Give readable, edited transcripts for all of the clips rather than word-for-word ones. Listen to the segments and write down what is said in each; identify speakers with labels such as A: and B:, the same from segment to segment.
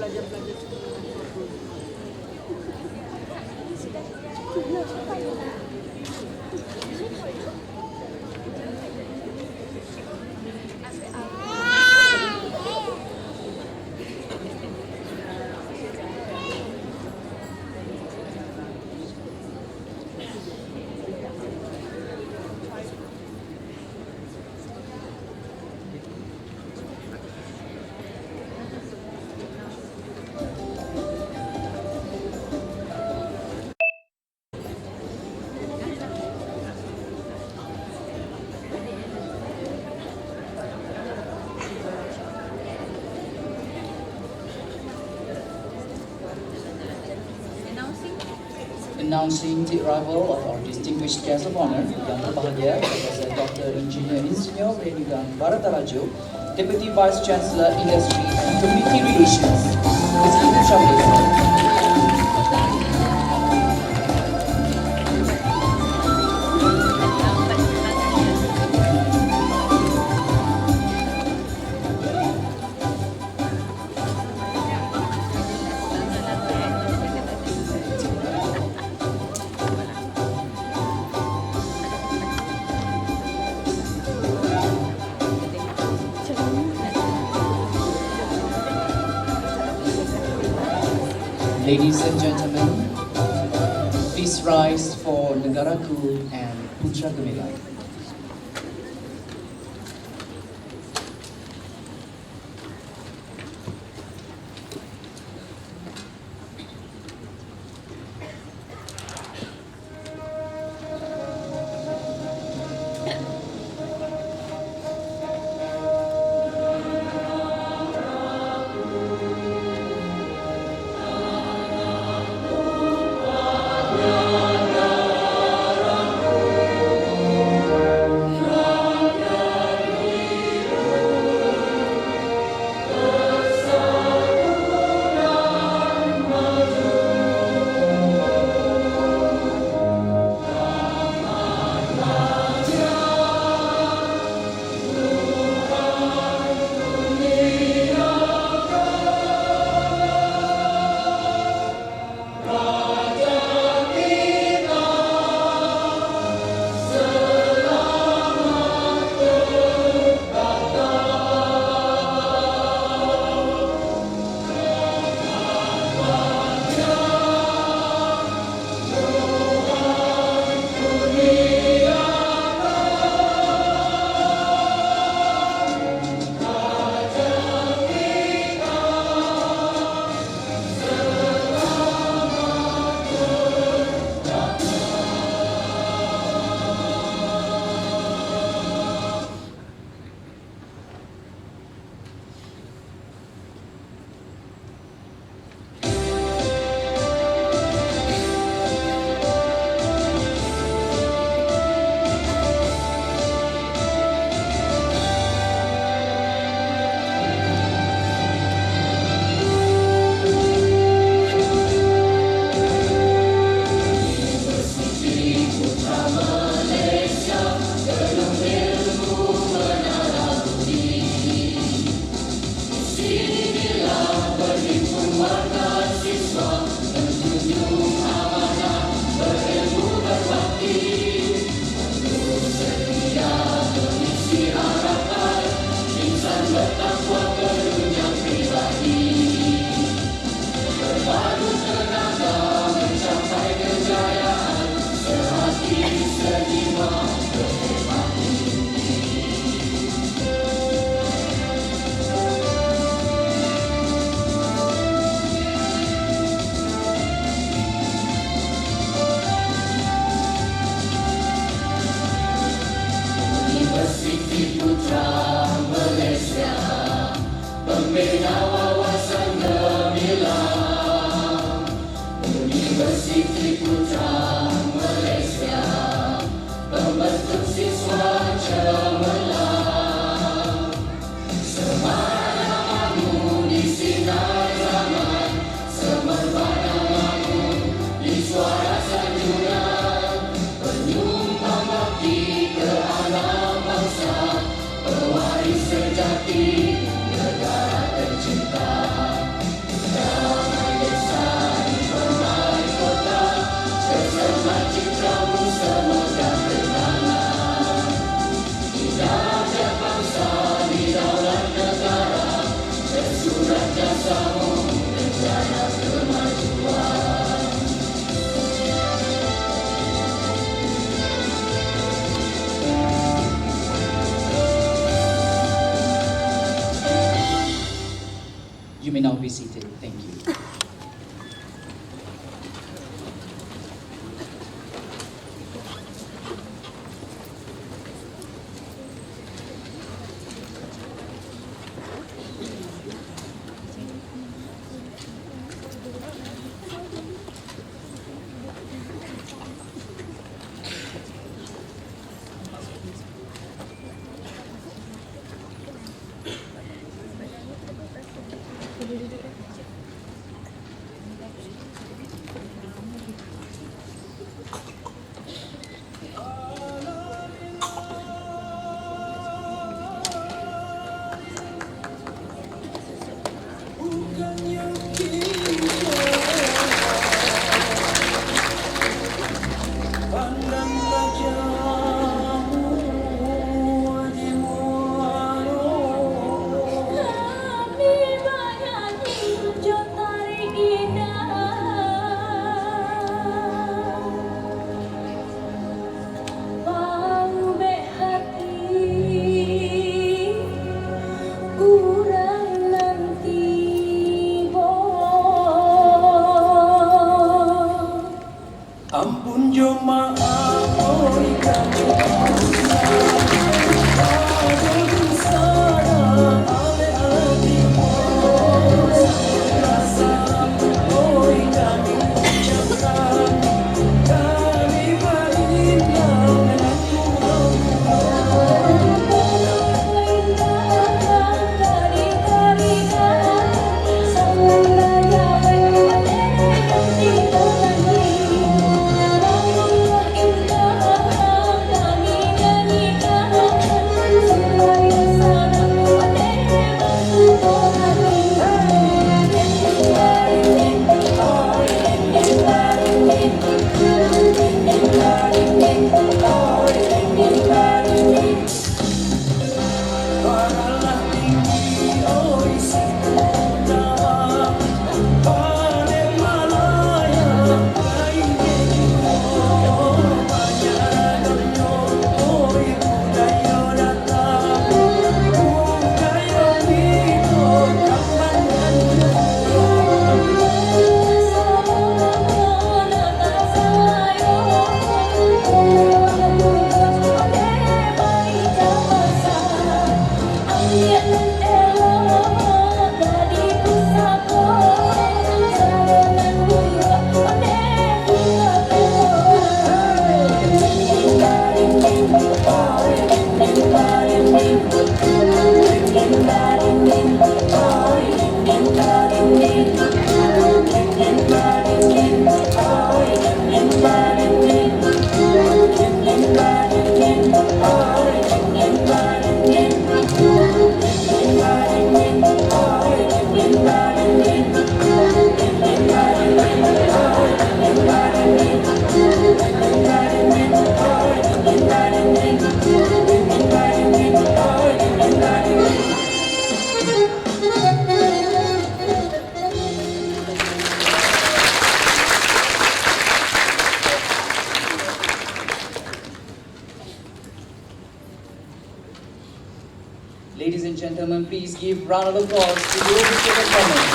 A: pelajar-pelajar
B: Announcing the arrival of our distinguished guest of honor, yang berbahagia, Profesor Dr. Engineer Insinyur Renigan Barataraju, Deputy Vice Chancellor Industry and Community Relations. Please introduce. Ladies and gentlemen, please rise for Negaraku and Putra Gemilang. You may now be seated. Thank you. Ladies and gentlemen, please give round of applause to the overture performance.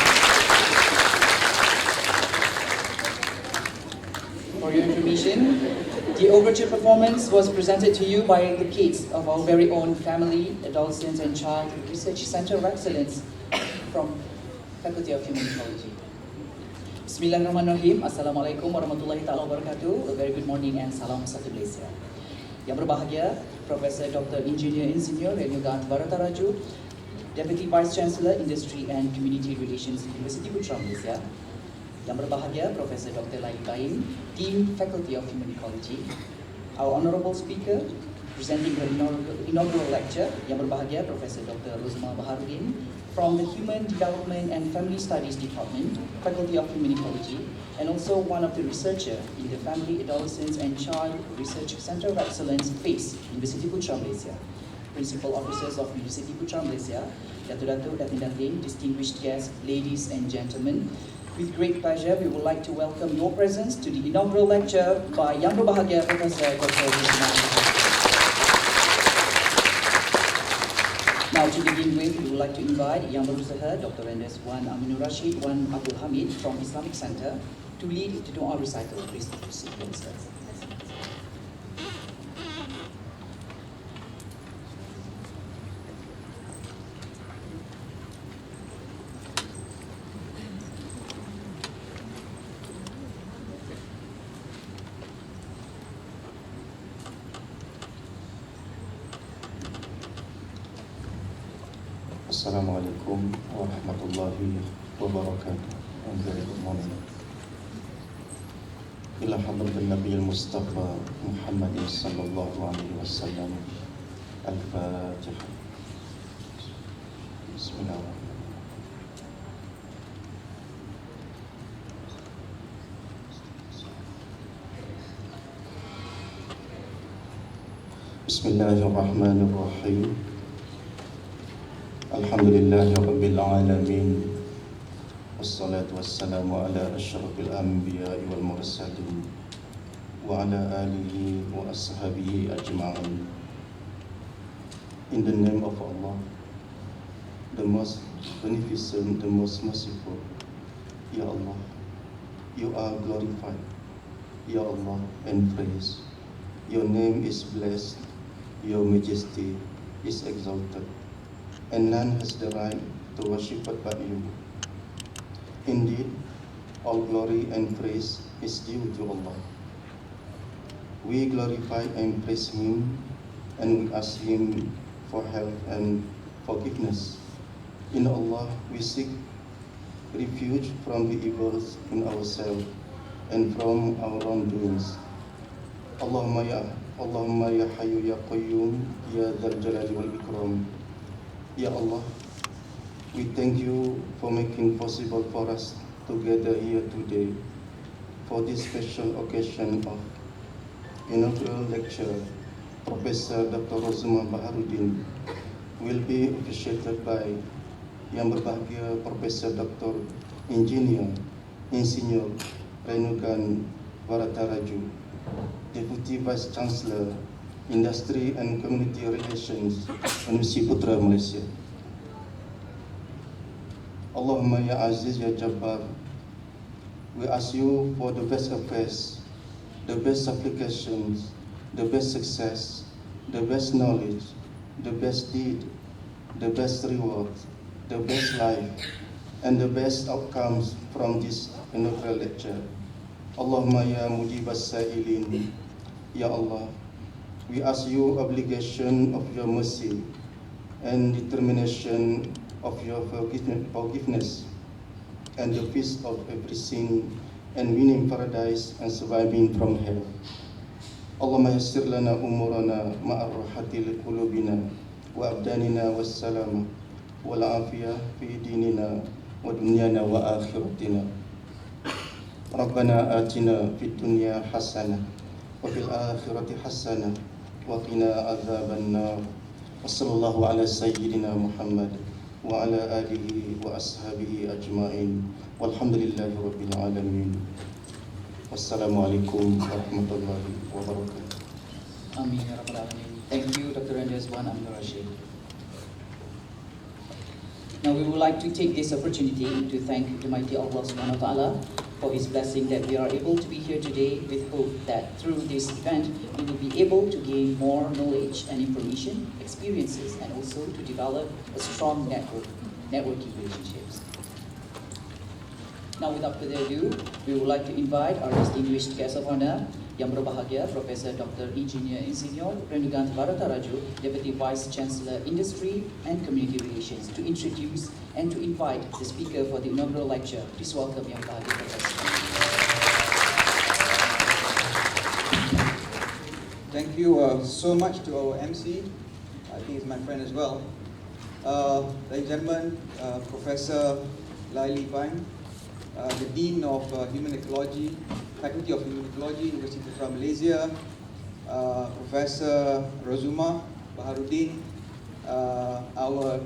B: For your information, the overture performance was presented to you by the kids of our very own Family, Adolescent and Child Research Center of Excellence from Faculty of Human Ecology. Bismillahirrahmanirrahim. Assalamualaikum warahmatullahi taala wabarakatuh. A very good morning and salam satu Malaysia. Yang berbahagia, Profesor Dr. Engineer Insinyur Renugan Barataraju, Deputy Vice Chancellor Industry and Community Relations University Putra Malaysia. Yang berbahagia, Profesor Dr. Lai Baim, Dean Faculty of Human Ecology. Our Honourable Speaker, presenting the inaugural lecture, yang berbahagia, Profesor Dr. Rozumah Baharudin, from the Human Development and Family Studies Department, Faculty of Human Ecology, and also one of the researcher in the Family, Adolescents and Child Research Center of Excellence, FACE, University Putra Malaysia. Principal Officers of University Putra Malaysia, Datuk-Datuk, Datin-Datin, distinguished guests, ladies and gentlemen, with great pleasure, we would like to welcome your presence to the inaugural lecture by Yang Berbahagia Profesor Dr. Rozumah. Now, to begin with, we would like to invite Yang Rozumah, Dr. Rendes Wan Aminur Rashid, Wan Abdul Hamid from Islamic Center to lead the Doa recital. Please proceed, Minister.
A: Assalamualaikum warahmatullahi wabarakatuh. And very good morning. Ila hadratin Nabi al-Mustafa Muhammad sallallahu alaihi wasallam. Al-Fatihah. Bismillahirrahmanirrahim. Bismillahirrahmanirrahim. Alhamdulillahi Rabbil Alamin. Wassalatu wassalamu ala ashrafil anbiya'i wal mursalin wa ala alihi wa ashabihi ajma'in. In the name of Allah, the most beneficent, the most merciful. Ya Allah, you are glorified. Ya Allah, and praise. Your name is blessed. Your majesty is exalted. And none has the right to worship but you. Indeed, all glory and praise is due to Allah. We glorify and praise Him, and we ask Him for help and forgiveness. In Allah, we seek refuge from the evils in ourselves and from our wrongdoings. Allahumma ya Hayyu ya Qayyum ya Dzal Jalali wal Ikram. Ya Allah, we thank you for making possible for us to gather here today for this special occasion of inaugural lecture. Professor Dr. Rozumah Baharudin will be officiated by Yang Berbahagia Profesor Dr. Insinyur Renugan Barataraju, Deputy Vice Chancellor Industry and Community Relations, Universiti Putra Malaysia. Allahumma ya Aziz ya Jabbar, we ask you for the best affairs, the best applications, the best success, the best knowledge, the best deed, the best reward, the best life, and the best outcomes from this inaugural lecture. Allahumma ya Mujibas Sa'ilin, Ya Allah, we ask you obligation of your mercy and determination of your forgiveness and the peace of every sin and winning paradise and surviving from hell. Allahumma yassir lana umurana ma'ar rahati li qulubina wa abdanina was salam wal afiyah fi dinina wa dunyana wa akhiratina. Rabbana atina fid dunya hasanah wa fil akhirati hasanah wa qina adzaban nar. Wassallallahu ala sayyidina Muhammad wa ala alihi wa ashabihi ajma'in. Walhamdulillahi rabbil alamin. Wassalamualaikum warahmatullahi wabarakatuh.
B: Amin ya Rabbal Alamin. Thank you, Dr. Rendes Wan Aminur Rashid. Now we would like to take this opportunity to thank the mighty Allah Subhanahu wa Ta'ala for His blessing that we are able to be here today, with hope that through this event we will be able to gain more knowledge and information, experiences, and also to develop a strong networking relationships. Now without further ado, we would like to invite our distinguished guest of honor, Yang Berbahagia Profesor Dr. Insinyur Renugan Barataraju, Deputy Vice Chancellor Industry and Community Relations, to introduce and to invite the speaker for the inaugural lecture. Please welcome Yang Berbahagia Professor.
C: Thank you so much to our MC. I think he's my friend as well. Ladies and gentlemen, Professor Laili Pan, the Dean of Human Ecology, Faculty of Human Ecology, Universiti Putra Malaysia, Professor Rozumah Baharudin, our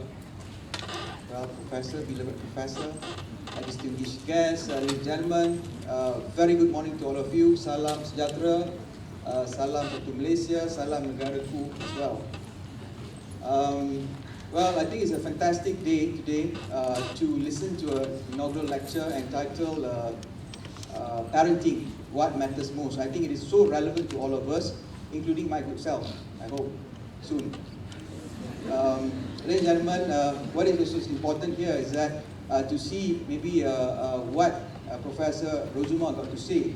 C: professor, beloved professor, distinguished guests, ladies and gentlemen, very good morning to all of you. Salam sejahtera, salam satu Malaysia, salam negaraku as well. Well, I think it's a fantastic day today to listen to an inaugural lecture entitled Parenting, What Matters Most. I think it is so relevant to all of us, including my good self, I hope, soon. Ladies and gentlemen, what is also important here is that to see maybe what Professor Rozumah got to say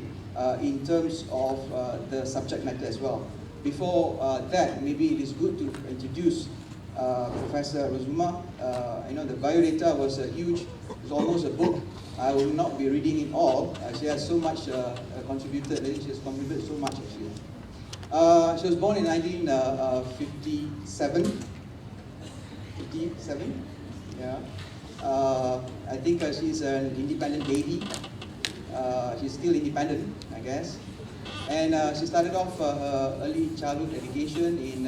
C: in terms of the subject matter as well. Before that, maybe it is good to introduce Professor Rozumah. The biodata was huge. It's almost a book. I will not be reading it all. She has so much contributed. She has contributed so much actually. She was born in 1957. 57? Yeah. I think she's an independent baby. She's still independent, I guess. And she started off her early childhood education in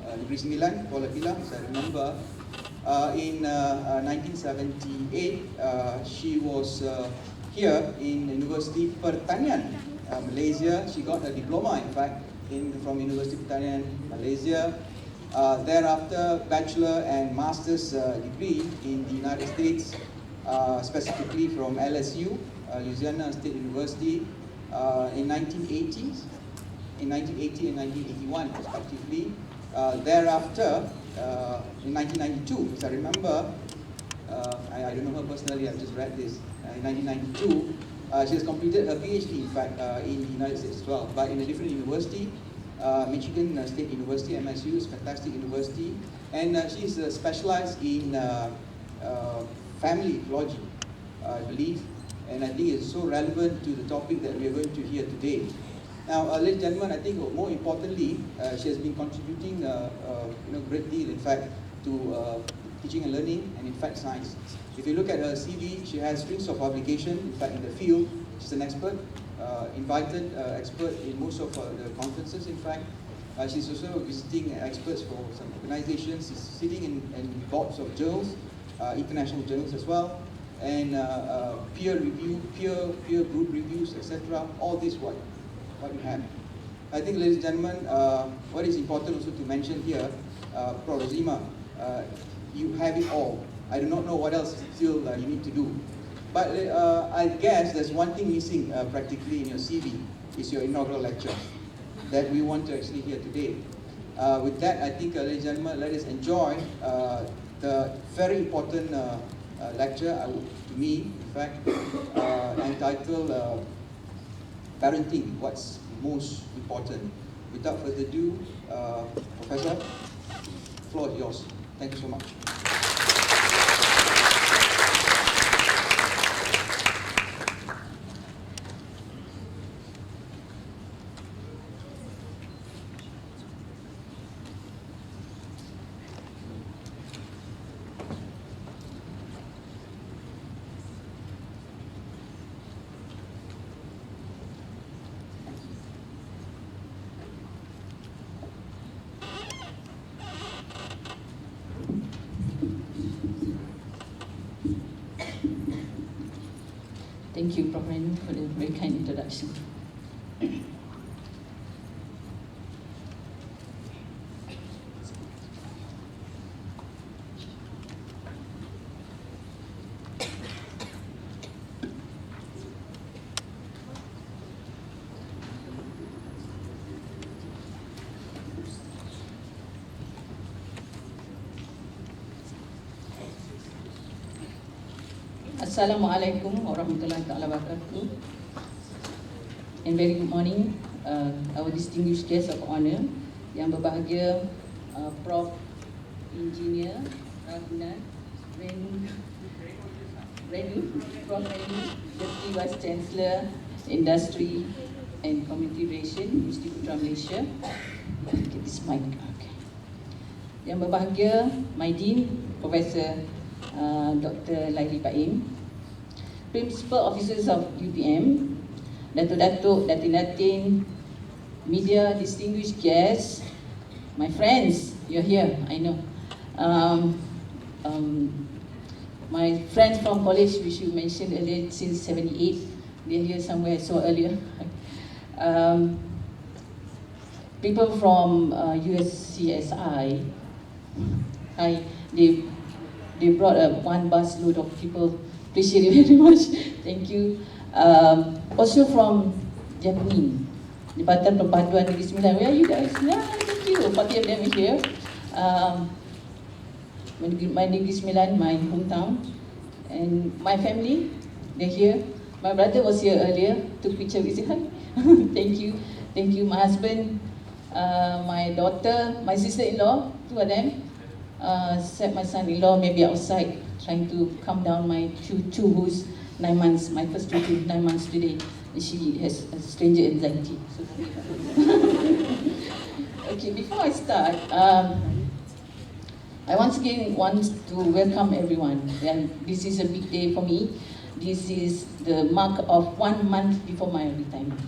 C: Negeri Sembilan, Kuala Pilah, as I remember. In 1978, she was here in University Pertanian, Malaysia. She got her diploma, in fact, from University Pertanian, Malaysia. Thereafter, bachelor and master's degree in the United States, specifically from LSU, Louisiana State University, in 1980s, in 1980 and 1981, respectively. Thereafter, in 1992, as I remember, I don't know her personally, I've just read this. In 1992, she has completed her PhD, in fact, in the United States as well, but in a different university. Michigan State University, MSU, is a fantastic university, and she's specialized in family ecology, I believe, and I think it's so relevant to the topic that we are going to hear today. Now, ladies and gentlemen, I think more importantly, she has been contributing great deal, in fact, to teaching and learning and in fact science. If you look at her CV, she has strings of publication, in fact, in the field. She's an expert. Invited expert in most of the conferences, in fact. She's also visiting experts for some organizations. She's sitting in boards of journals, international journals as well, and peer review, peer group reviews, etc. All this what we have. I think, ladies and gentlemen, what is important also to mention here, Prof. Rozumah, you have it all. I do not know what else still you need to do. But I guess there's one thing missing practically in your CV, is your inaugural lecture that we want to actually hear today. With that, I think, ladies and gentlemen, let us enjoy the very important lecture, to me, in fact, entitled Parenting, What's Most Important. Without further ado, Professor, the floor is yours. Thank you so much.
D: Thank you, Prof. Renu, for the very kind introduction. Assalamualaikum warahmatullahi wabarakatuh. And very good morning, our distinguished guests of honor, yang berbahagia, Prof. Engineer Baharudin, Prof. Renu, Deputy Vice Chancellor, Industry and Community Relation, Institute Putra Malaysia. Get this mic. Okay. Yang berbahagia, my Dean, Professor Dr. Laili Baim, Principal Officers of UPM, Datuk-Datuk, Datin-Datin, media, distinguished guests, my friends, you're here, I know. My friends from college, which you mentioned earlier, since 78, they're here somewhere, I saw earlier. People from USCSI, hi, They brought one bus load of people. Appreciate it very much. Thank you. Also from Japanese, Jabatan Perpaduan Negeri Sembilan. Where are you guys? Yeah, thank you. 40 of them is here. My Negeri Sembilan, my hometown, and my family, they're here. My brother was here earlier, took picture with him. Thank you. Thank you. My husband, my daughter, my sister-in-law, two of them. Except my son-in-law maybe outside trying to calm down my two who's 9 months, my first two 9 months today. She has a stranger anxiety. So okay, before I start, I once again want to welcome everyone. And this is a big day for me. This is the mark of 1 month before my retirement.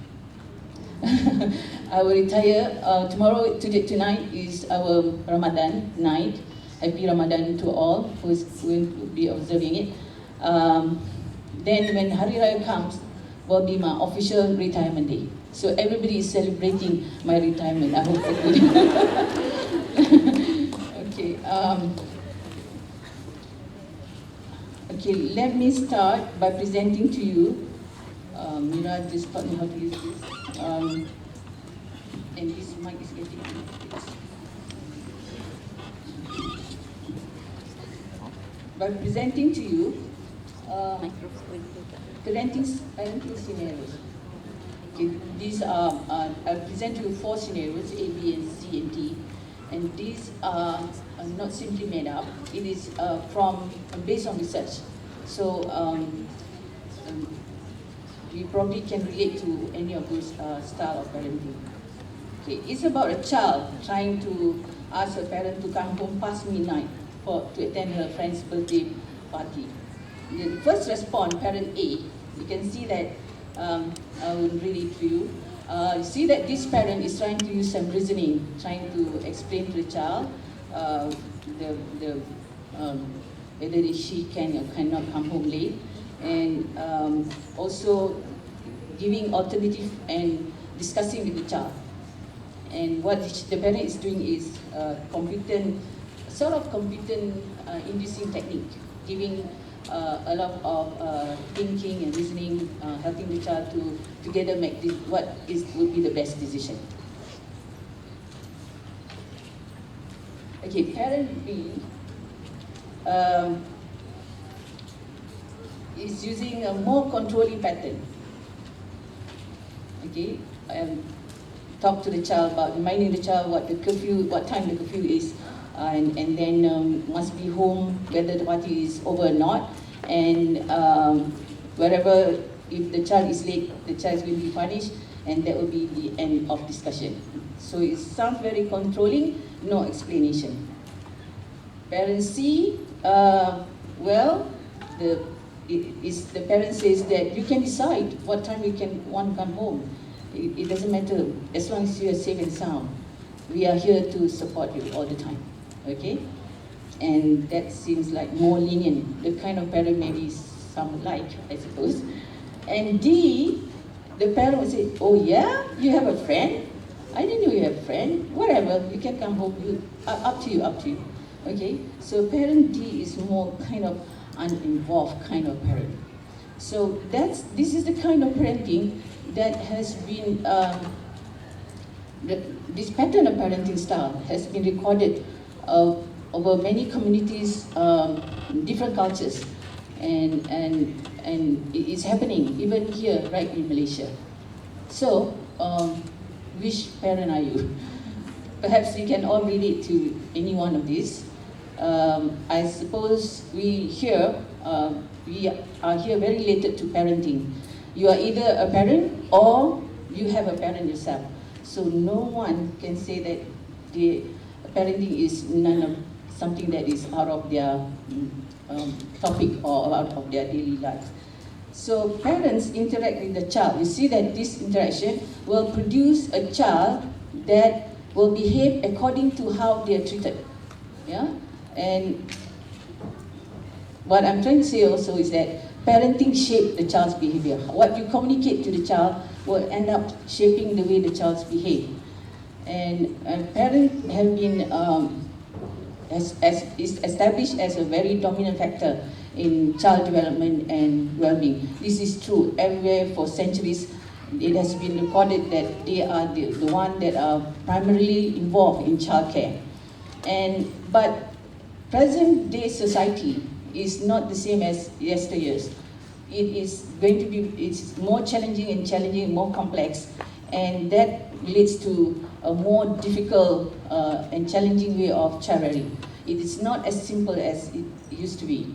D: I will retire tonight is our Ramadan night. Happy Ramadan to all who will be observing it. Then when Hari Raya comes, will be my official retirement day. So everybody is celebrating my retirement. I hope for good. Okay. Okay, let me start by presenting to you. Mira just taught me how to use this. And this mic is getting by presenting to you parenting scenarios. Okay, these are I present to you 4 scenarios, A, B, and C, and D, and these are not simply made up. It is based on research. So you probably can relate to any of those style of parenting. Okay, it's about a child trying to ask her parent to come home past midnight to attend her friend's birthday party. The first response, parent A, you can see that, I will read it to you. You see that this parent is trying to use some reasoning, trying to explain to the child whether she can or cannot come home late, and also giving alternative and discussing with the child. And what the parent is doing is sort of competent inducing technique, giving a lot of thinking and reasoning, helping the child to together make would be the best decision. Okay, parent B is using a more controlling pattern. Okay, talk to the child about reminding the child what time the curfew is, and then must be home whether the party is over or not, and wherever if the child is late, the child is going to be punished, and that will be the end of discussion. So it sounds very controlling, no explanation. Parent C, the parent says that you can decide what time you want to come home. It doesn't matter, as long as you are safe and sound. We are here to support you all the time, okay? And that seems like more lenient, the kind of parent maybe some like, I suppose. And D, the parent would say, oh yeah, you have a friend? I didn't know you have a friend. Whatever, you can come home, up to you. Okay, so parent D is more kind of uninvolved kind of parent. So this is the kind of parenting that has been, this pattern of parenting style has been recorded over many communities, different cultures, and it is happening even here, right in Malaysia. So, which parent are you? Perhaps you can all relate to any one of these. I suppose we are here very related to parenting. You are either a parent or you have a parent yourself. So no one can say that the parenting is something that is out of their topic or out of their daily life. So parents interact with the child. You see that this interaction will produce a child that will behave according to how they are treated. Yeah? And what I'm trying to say also is that parenting shapes the child's behavior. What you communicate to the child will end up shaping the way the child's behave. And parents have been is established as a very dominant factor in child development and well-being. This is true everywhere for centuries. It has been recorded that they are the one that are primarily involved in childcare. But present day society is not the same as yesteryears. It is going to be, it's more challenging, more complex, and that leads to a more difficult and challenging way of child rearing. It is not as simple as it used to be.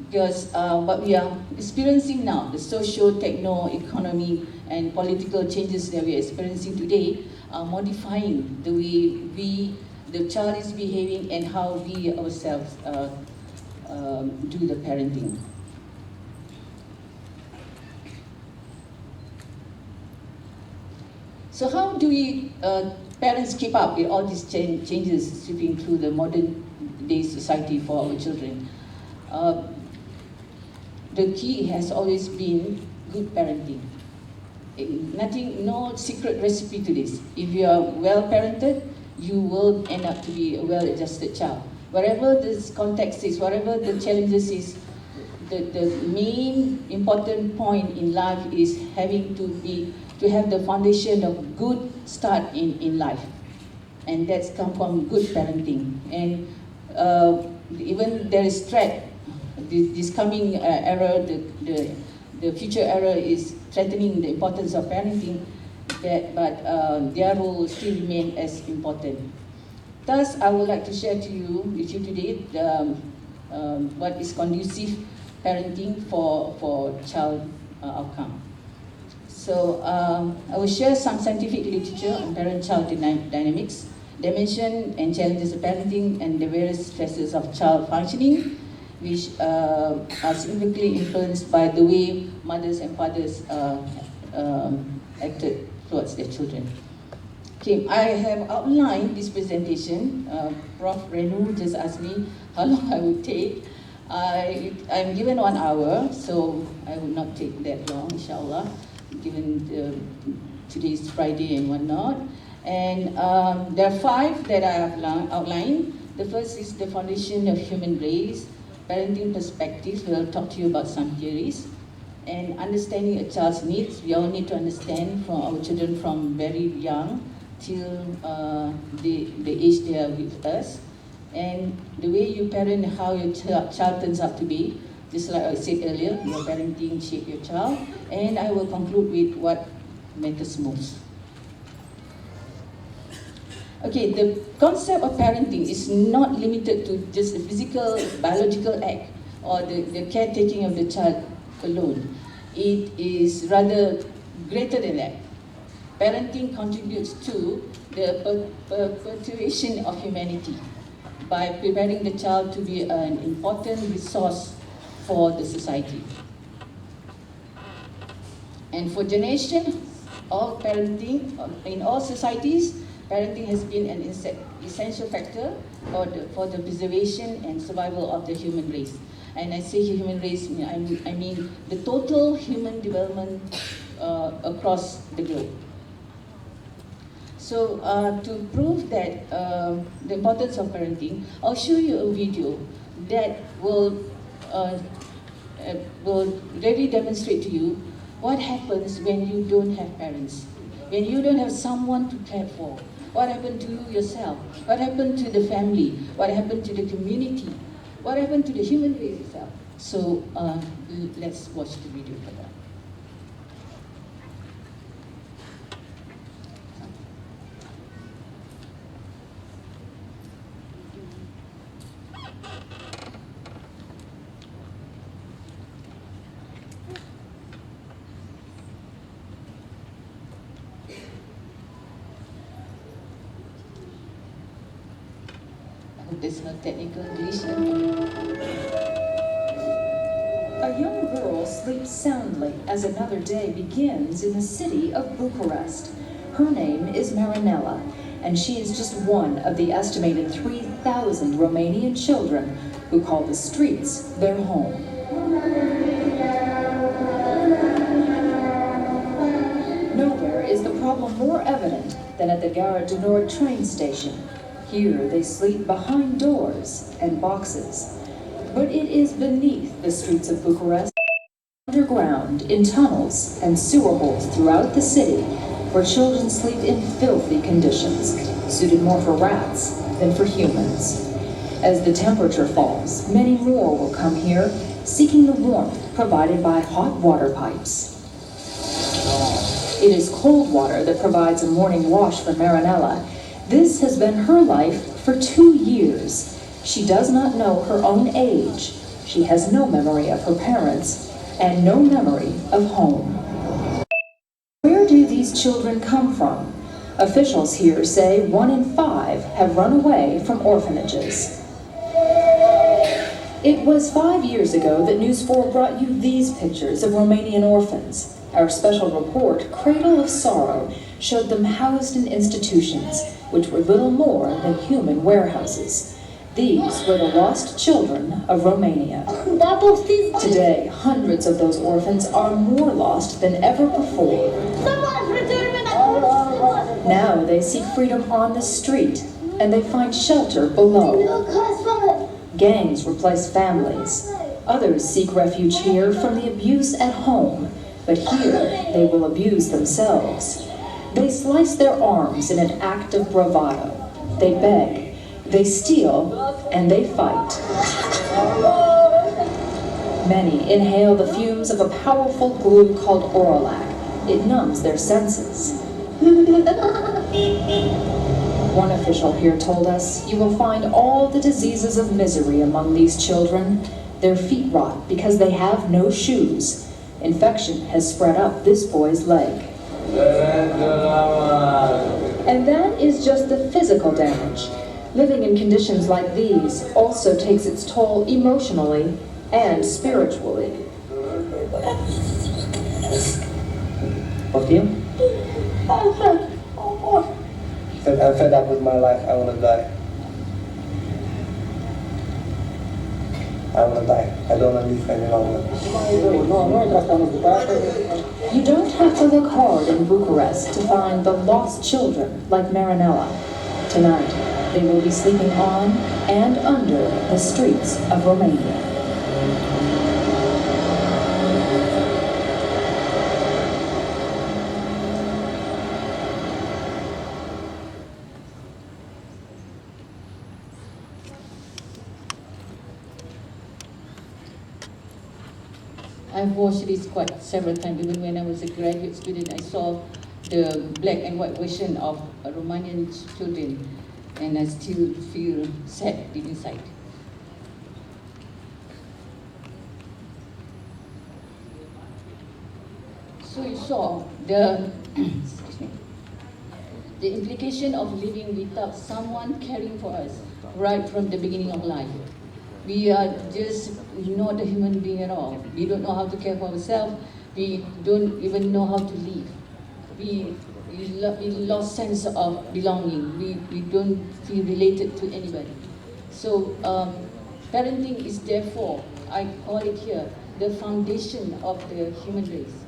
D: Because what we are experiencing now, the social, techno-economy and political changes that we are experiencing today are modifying the way the child is behaving and how we ourselves do the parenting. So how do we parents keep up with all these changes sweeping through the modern day society for our children? The key has always been good parenting. No secret recipe to this. If you are well parented, you will end up to be a well-adjusted child. Whatever this context is, whatever the challenges is, the main important point in life is having to have the foundation of good start in life. And that's come from good parenting. And even there is threat, this coming era, the future era is threatening the importance of parenting, but their role will still remain as important. Thus, I would like to share with you today what is conducive parenting for child outcome. So I will share some scientific literature on parent-child dynamics, dimension and challenges of parenting, and the various stresses of child functioning, which are significantly influenced by the way mothers and fathers acted towards their children. Okay, I have outlined this presentation. Prof. Renu just asked me how long I would take. I'm given 1 hour, so I will not take that long, inshallah, given today's Friday and whatnot. And there are 5 that I have outlined. The first is the foundation of human race, parenting perspectives. We'll talk to you about some theories. And understanding a child's needs. We all need to understand from our children from very young till the age they are with us. And the way you parent, how your child turns out to be, just like I said earlier, your parenting shape your child. And I will conclude with what matters most. Okay, the concept of parenting is not limited to just the physical, biological act or the caretaking of the child alone. It is rather greater than that. Parenting contributes to the perpetuation of humanity by preparing the child to be an important resource for the society. And for generations, all parenting, in all societies, parenting has been an essential factor for the preservation and survival of the human race. And I say human race, I mean the total human development across the globe. So to prove that the importance of parenting, I'll show you a video that will really demonstrate to you what happens when you don't have parents, when you don't have someone to care for. What happened to you yourself? What happened to the family? What happened to the community? What happened to the human race itself? So let's watch the video for that. There's no technical deletion.
E: A young girl sleeps soundly as another day begins in the city of Bucharest. Her name is Marinella, and she is just one of the estimated 3,000 Romanian children who call the streets their home. Nowhere is the problem more evident than at the Gare du Nord train station. Here they sleep behind doors and boxes. But it is beneath the streets of Bucharest, underground, in tunnels and sewer holes throughout the city, where children sleep in filthy conditions, suited more for rats than for humans. As the temperature falls, many more will come here, seeking the warmth provided by hot water pipes. It is cold water that provides a morning wash for Marinella. This has been her life for 2 years. She does not know her own age. She has no memory of her parents and no memory of home. Where do these children come from? Officials here say 1 in 5 have run away from orphanages. It was 5 years ago that News 4 brought you these pictures of Romanian orphans. Our special report, Cradle of Sorrow, showed them housed in institutions, which were little more than human warehouses. These were the lost children of Romania. Today, hundreds of those orphans are more lost than ever before. Now they seek freedom on the street, and they find shelter below. Gangs replace families. Others seek refuge here from the abuse at home, but here they will abuse themselves. They slice their arms in an act of bravado. They beg, they steal, and they fight. Many inhale the fumes of a powerful glue called Oralac. It numbs their senses. One official here told us, "You will find all the diseases of misery among these children. Their feet rot because they have no shoes. Infection has spread up this boy's leg." And that is just the physical damage. Living in conditions like these also takes its toll emotionally and spiritually.
F: Of you? I'm fed up with my life. I want to die. I want to die. I don't want to live any longer.
E: You don't have to look hard in Bucharest to find the lost children like Marinella. Tonight, they will be sleeping on and under the streets of Romania.
D: I've watched this quite several times. Even when I was a graduate student, I saw the black and white version of Romanian children, and I still feel sad deep inside. So you saw the excuse me, the implication of living without someone caring for us right from the beginning of life. We are just not a human being at all. We don't know how to care for ourselves. We don't even know how to live. We lost sense of belonging. We don't feel related to anybody. So parenting is therefore, I call it here, the foundation of the human race.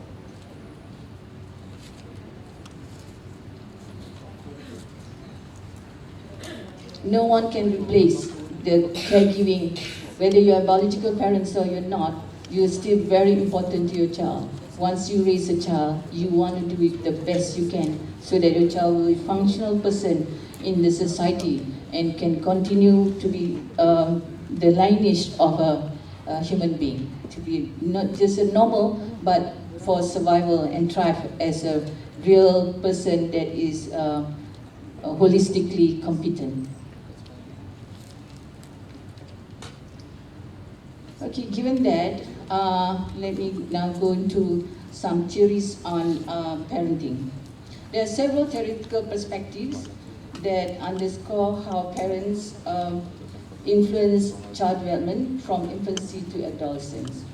D: No one can replace the caregiving, whether you are biological parents or you're not, you're still very important to your child. Once you raise a child, you want to do it the best you can so that your child will be a functional person in the society and can continue to be the lineage of a human being, to be not just a normal, but for survival and thrive as a real person that is holistically competent. Okay, given that, let me now go into some theories on parenting. There are several theoretical perspectives that underscore how parents influence child development from infancy to adolescence.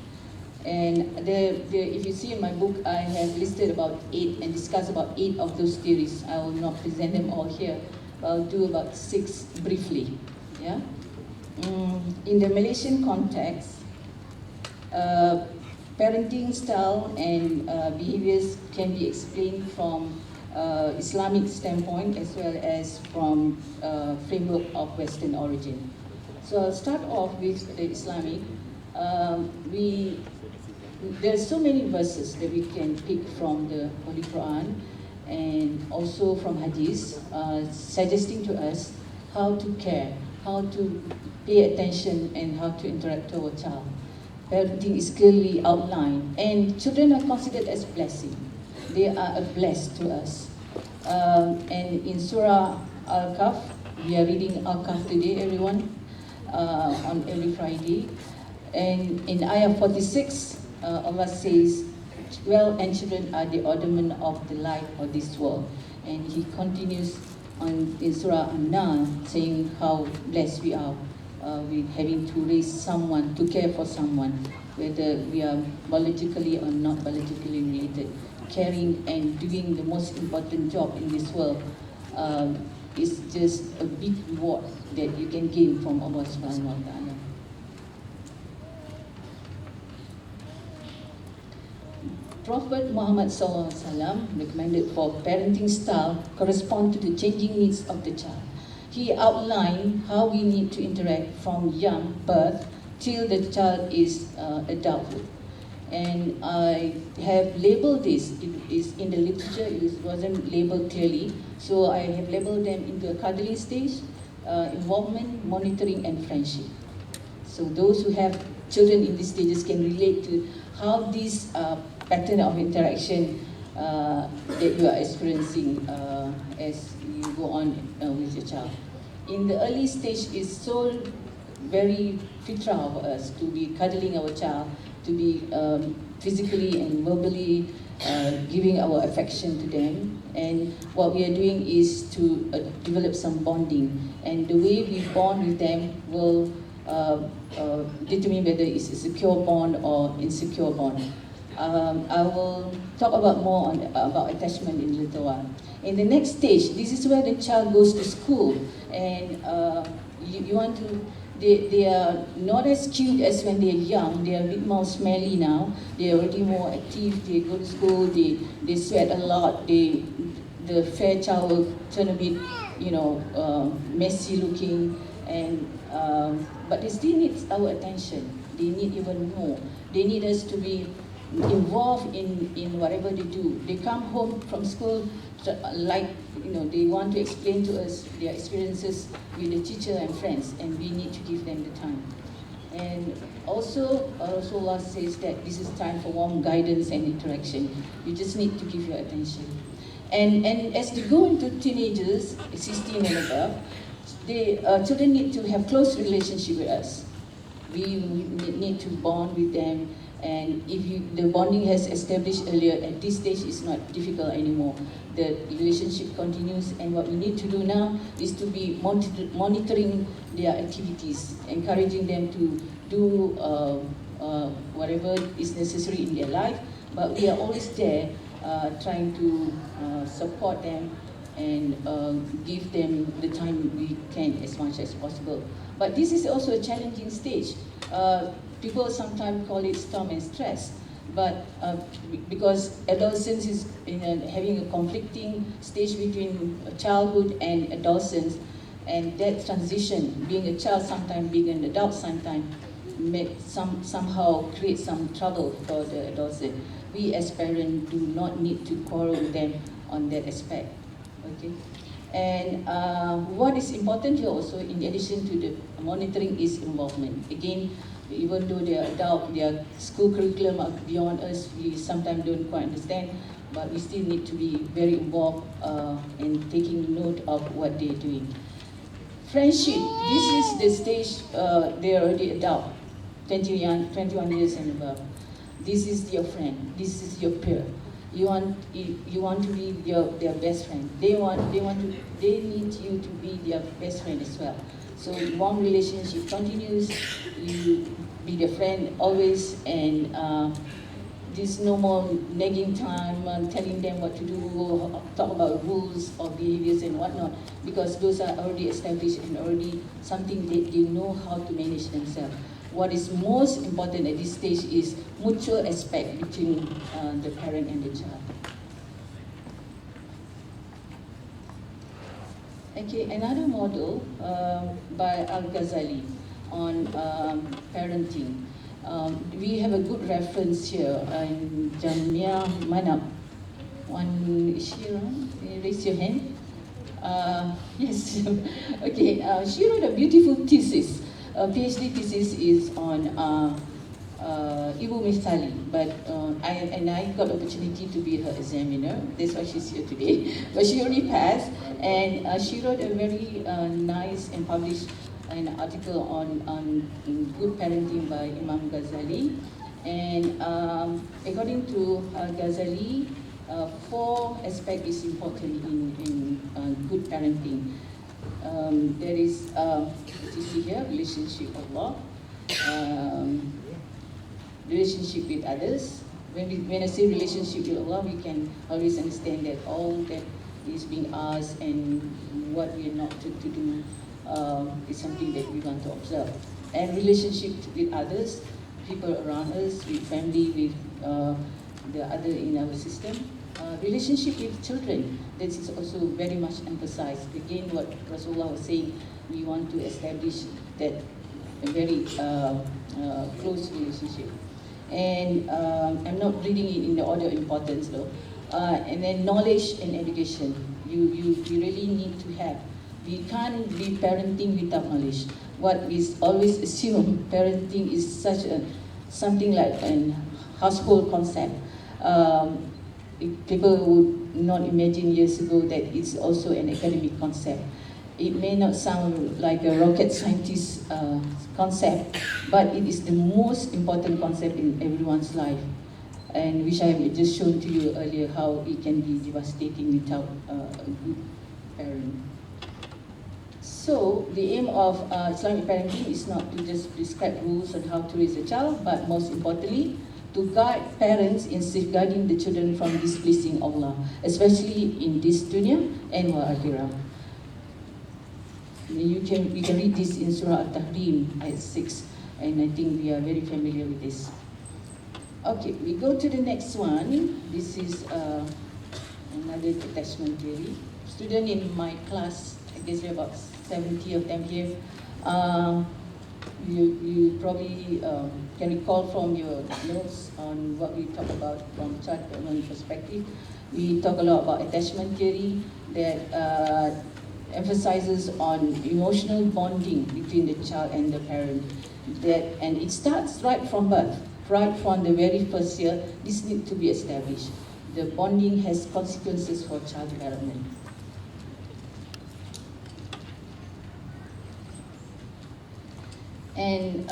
D: And if you see in my book, I have listed about 8 and discussed about 8 of those theories. I will not present them all here, but I'll do about 6 briefly. Yeah? In the Malaysian context, parenting style and behaviors can be explained from Islamic standpoint as well as from framework of Western origin. So I'll start off with the Islamic. There's so many verses that we can pick from the Holy Quran and also from Hadith, suggesting to us how to care, how to pay attention, and how to interact with our child. Parenting is clearly outlined, and children are considered as blessing. They are a bless to us. And in Surah Al-Kahf, we are reading Al-Kahf today, everyone, on every Friday. And in Ayah 46, Allah says, well, and children are the ornament of the light of this world. And He continues in Surah An-Nahl saying how blessed we are with having to raise someone, to care for someone, whether we are biologically or not biologically related. Caring and doing the most important job in this world is just a big reward that you can gain from Allah Subhanahu wa Ta'ala. Prophet Muhammad SAW recommended for parenting style correspond to the changing needs of the child. He outlined how we need to interact from young birth till the child is adulthood. And I have labeled this, it is in the literature, it wasn't labeled clearly, so I have labeled them into a cuddling stage, involvement, monitoring, and friendship. So those who have children in these stages can relate to how this pattern of interaction that you are experiencing as you go on with your child. In the early stage, it's so very fitrah of us to be cuddling our child, to be physically and verbally giving our affection to them. And what we are doing is to develop some bonding. And the way we bond with them will determine whether it's a secure bond or insecure bond. I will talk about more about attachment in a little while. In the next stage, this is where the child goes to school, and you want to. They are not as cute as when they are young. They are a bit more smelly now. They are already more active. They go to school. They sweat a lot. The fair child will turn a bit, messy looking, and but they still need our attention. They need even more. They need us to be involved in whatever they do. They come home from school, they want to explain to us their experiences with the teacher and friends, and we need to give them the time. And also, Rasulullah says that this is time for warm guidance and interaction. You just need to give your attention. And as they go into teenagers, 16 and above, children need to have close relationship with us. We need to bond with them. And if the bonding has established earlier, at this stage it's not difficult anymore. The relationship continues, and what we need to do now is to be monitoring their activities, encouraging them to do whatever is necessary in their life, but we are always there trying to support them and give them the time we can as much as possible. But this is also a challenging stage. People sometimes call it storm and stress, but because adolescence is having a conflicting stage between childhood and adolescence, and that transition, being a child sometimes, being an adult sometimes, somehow create some trouble for the adolescent. We as parents do not need to quarrel with them on that aspect. Okay. And what is important here also, in addition to the monitoring, is involvement. Again, even though they are adult, their school curriculum are beyond us, we sometimes don't quite understand, but we still need to be very involved in taking note of what they're doing. Friendship, this is the stage they're already adult, 21 years and above. This is your friend, this is your peer. You want to be their best friend. They need you to be their best friend as well. So warm relationship continues. You be their friend always, and there's no more nagging time, telling them what to do, talk about rules or behaviors and whatnot, because those are already established and already something they know how to manage themselves. What is most important at this stage is mutual respect between the parent and the child. Okay, another model by Al-Ghazali on parenting. We have a good reference here in Jamia Manab. One, is she around? Can you raise your hand? Yes. Okay, she wrote a beautiful thesis. A PhD thesis is on Ibu Mistali, but I got the opportunity to be her examiner. That's why she's here today. But she already passed, and she wrote a very nice and published an article on good parenting by Imam Ghazali. And according to Ghazali, four aspects is important in good parenting. There is, what you see here, relationship with Allah, relationship with others. When I say relationship with Allah, we can always understand that all that is being asked and what we are not to do is something that we want to observe. And relationship with others, people around us, with family, with the other in our system. Relationship with children, that is also very much emphasized. Again, what Rasulullah was saying, we want to establish that a very close relationship. And I'm not reading it in the order of importance though. And then knowledge and education, you really need to have. We can't be parenting without knowledge. What we always assume parenting is something like a household concept. People would not imagine years ago that it's also an academic concept. It may not sound like a rocket scientist concept, but it is the most important concept in everyone's life, and which I have just shown to you earlier how it can be devastating without a good parent. So the aim of Islamic parenting is not to just prescribe rules on how to raise a child, but most importantly, to guide parents in safeguarding the children from displeasing Allah, especially in this dunya and wal akhirah. We can read this in Surah Al-Tahrim, ayat 6, and I think we are very familiar with this. Okay, we go to the next one. This is another attachment theory. Student in my class, I guess there are about 70 of them here. You probably can recall from your notes on what we talk about from child development perspective. We talk a lot about attachment theory that emphasizes on emotional bonding between the child and the parent. And it starts right from birth, right from the very first year. This needs to be established. The bonding has consequences for child development. And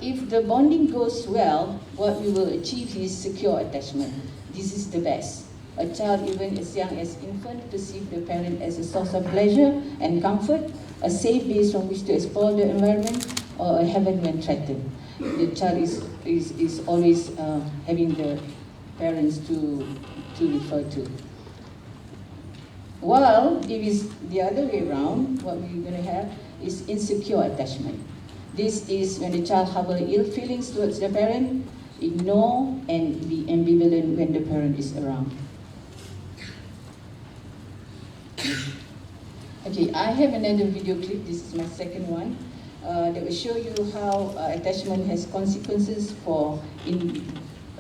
D: if the bonding goes well, what we will achieve is secure attachment. This is the best. A child, even as young as infant, perceives the parent as a source of pleasure and comfort, a safe base from which to explore the environment, or a heaven when threatened. The child is always having the parents to refer to. While if it's the other way around, what we're going to have is insecure attachment. This is when the child harbors ill feelings towards the parent, ignore and be ambivalent when the parent is around. Okay, I have another video clip. This is my second one that will show you how attachment has consequences for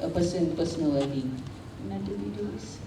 D: a person's personal well-being. Another video is.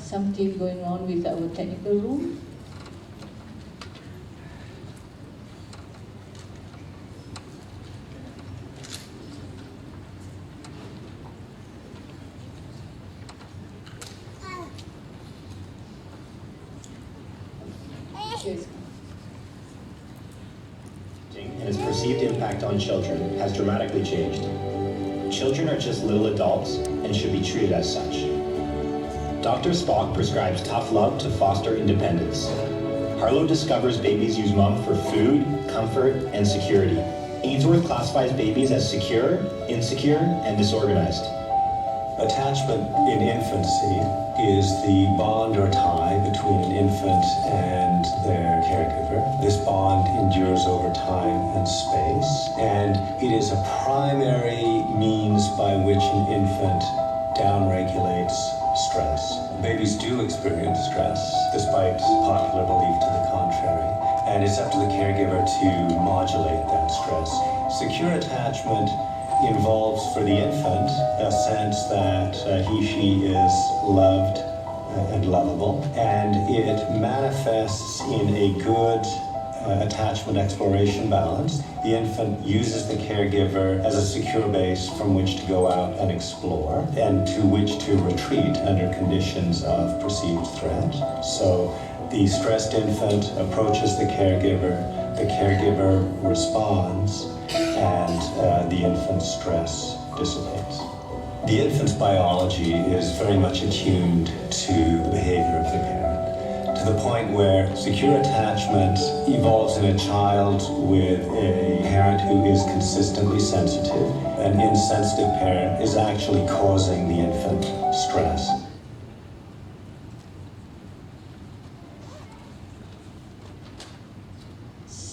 D: Something going on with our technical room. Yes.
G: perceived impact on children has dramatically changed. Children are just little adults and should be treated as such. Dr. Spock prescribes tough love to foster independence. Harlow discovers babies use mom for food, comfort, and security. Ainsworth classifies babies as secure, insecure, and disorganized.
H: Attachment in infancy is the bond or tie between an infant and their caregiver. This bond endures over time and space, and it is a primary means by which an infant downregulates stress. Babies do experience stress, despite popular belief to the contrary, and it's up to the caregiver to modulate that stress. Secure attachment involves for the infant a sense that he/she is loved and lovable, and it manifests in a good attachment exploration balance. The infant uses the caregiver as a secure base from which to go out and explore and to which to retreat under conditions of perceived threat. So the stressed infant approaches the caregiver responds, and the infant's stress dissipates. The infant's biology is very much attuned to the behavior of the parent, to the point where secure attachment evolves in a child with a parent who is consistently sensitive. An insensitive parent is actually causing the infant stress.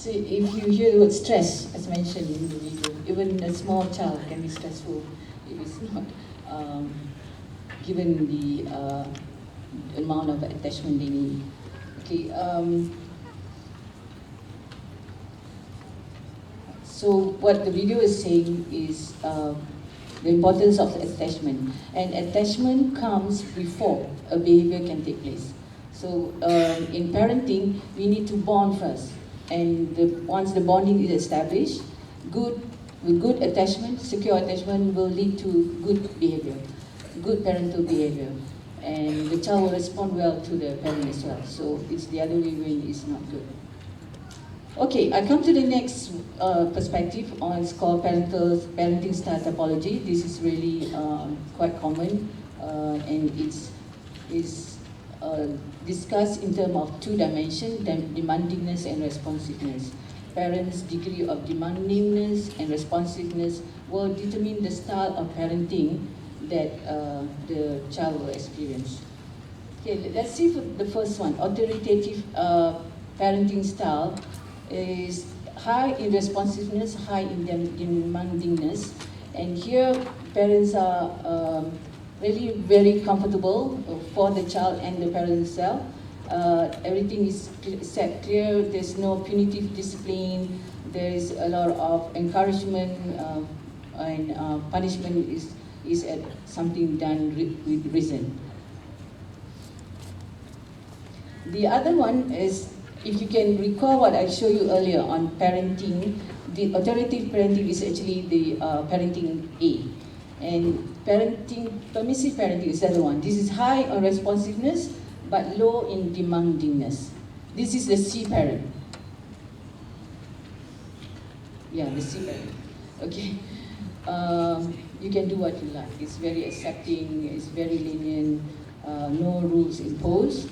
D: If you hear the word stress, as mentioned in the video, even a small child can be stressful if it's not given the amount of attachment they need. Okay. So what the video is saying is the importance of attachment, and attachment comes before a behavior can take place. So in parenting, we need to bond first. And once the bonding is established, with good attachment, secure attachment will lead to good behavior, good parental behavior. And the child will respond well to the parent as well. So it's the other way when it's not good. Okay, I come to the next perspective. It's called parenting style typology. This is really quite common, and it's discussed in terms of two dimensions, demandingness and responsiveness. Parents' degree of demandingness and responsiveness will determine the style of parenting that the child will experience. Okay, let's see for the first one. Authoritative parenting style is high in responsiveness, high in demandingness, and here parents are really very comfortable for the child and the parent itself. Everything is set clear, there's no punitive discipline, there is a lot of encouragement, and punishment is at something done with reason. The other one is, if you can recall what I showed you earlier on parenting, the authoritative parenting is actually the parenting A. And permissive parenting is the other one. This is high on responsiveness, but low in demandingness. This is the C parent. Yeah, the C parent. Okay. You can do what you like. It's very accepting, it's very lenient, no rules imposed.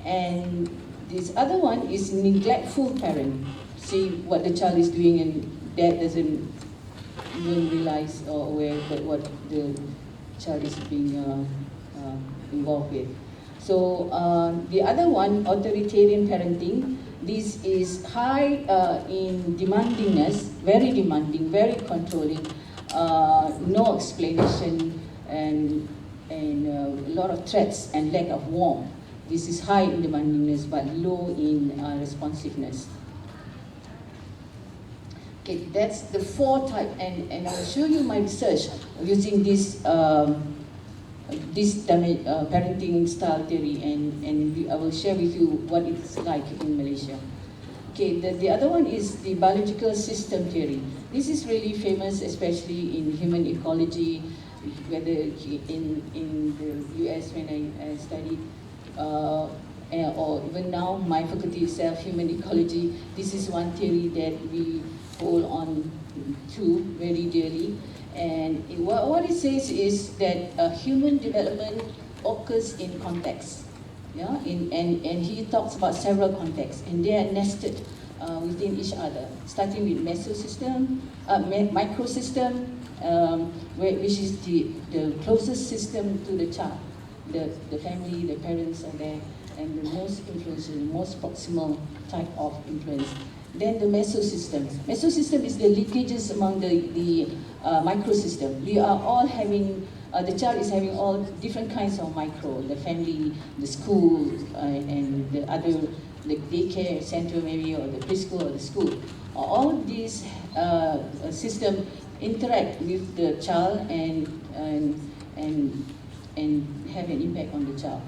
D: And this other one is neglectful parent. See what the child is doing and dad doesn't even realize or aware that what the child is being involved with. So the other one, authoritarian parenting, this is high in demandingness, very demanding, very controlling, no explanation, and a lot of threats and lack of warmth. This is high in demandingness but low in responsiveness. Okay, that's the four type, and I'll show you my research using this parenting style theory, and I will share with you what it's like in Malaysia. Okay, the other one is the biological system theory. This is really famous, especially in human ecology, whether in the US when I studied, or even now, my faculty itself, human ecology. This is one theory that we hold on to very dearly. And what it says is that human development occurs in context. Yeah, and he talks about several contexts, and they are nested within each other, starting with mesosystem, microsystem, which is the closest system to the child. The family, the parents are there, and the most influential, most proximal type of influence. Then the mesosystem. Mesosystem is the leakages among the microsystem. We are all having, the child is having all different kinds of micro, the family, the school, and the other, the daycare center maybe, or the preschool or the school. All these systems interact with the child and have an impact on the child.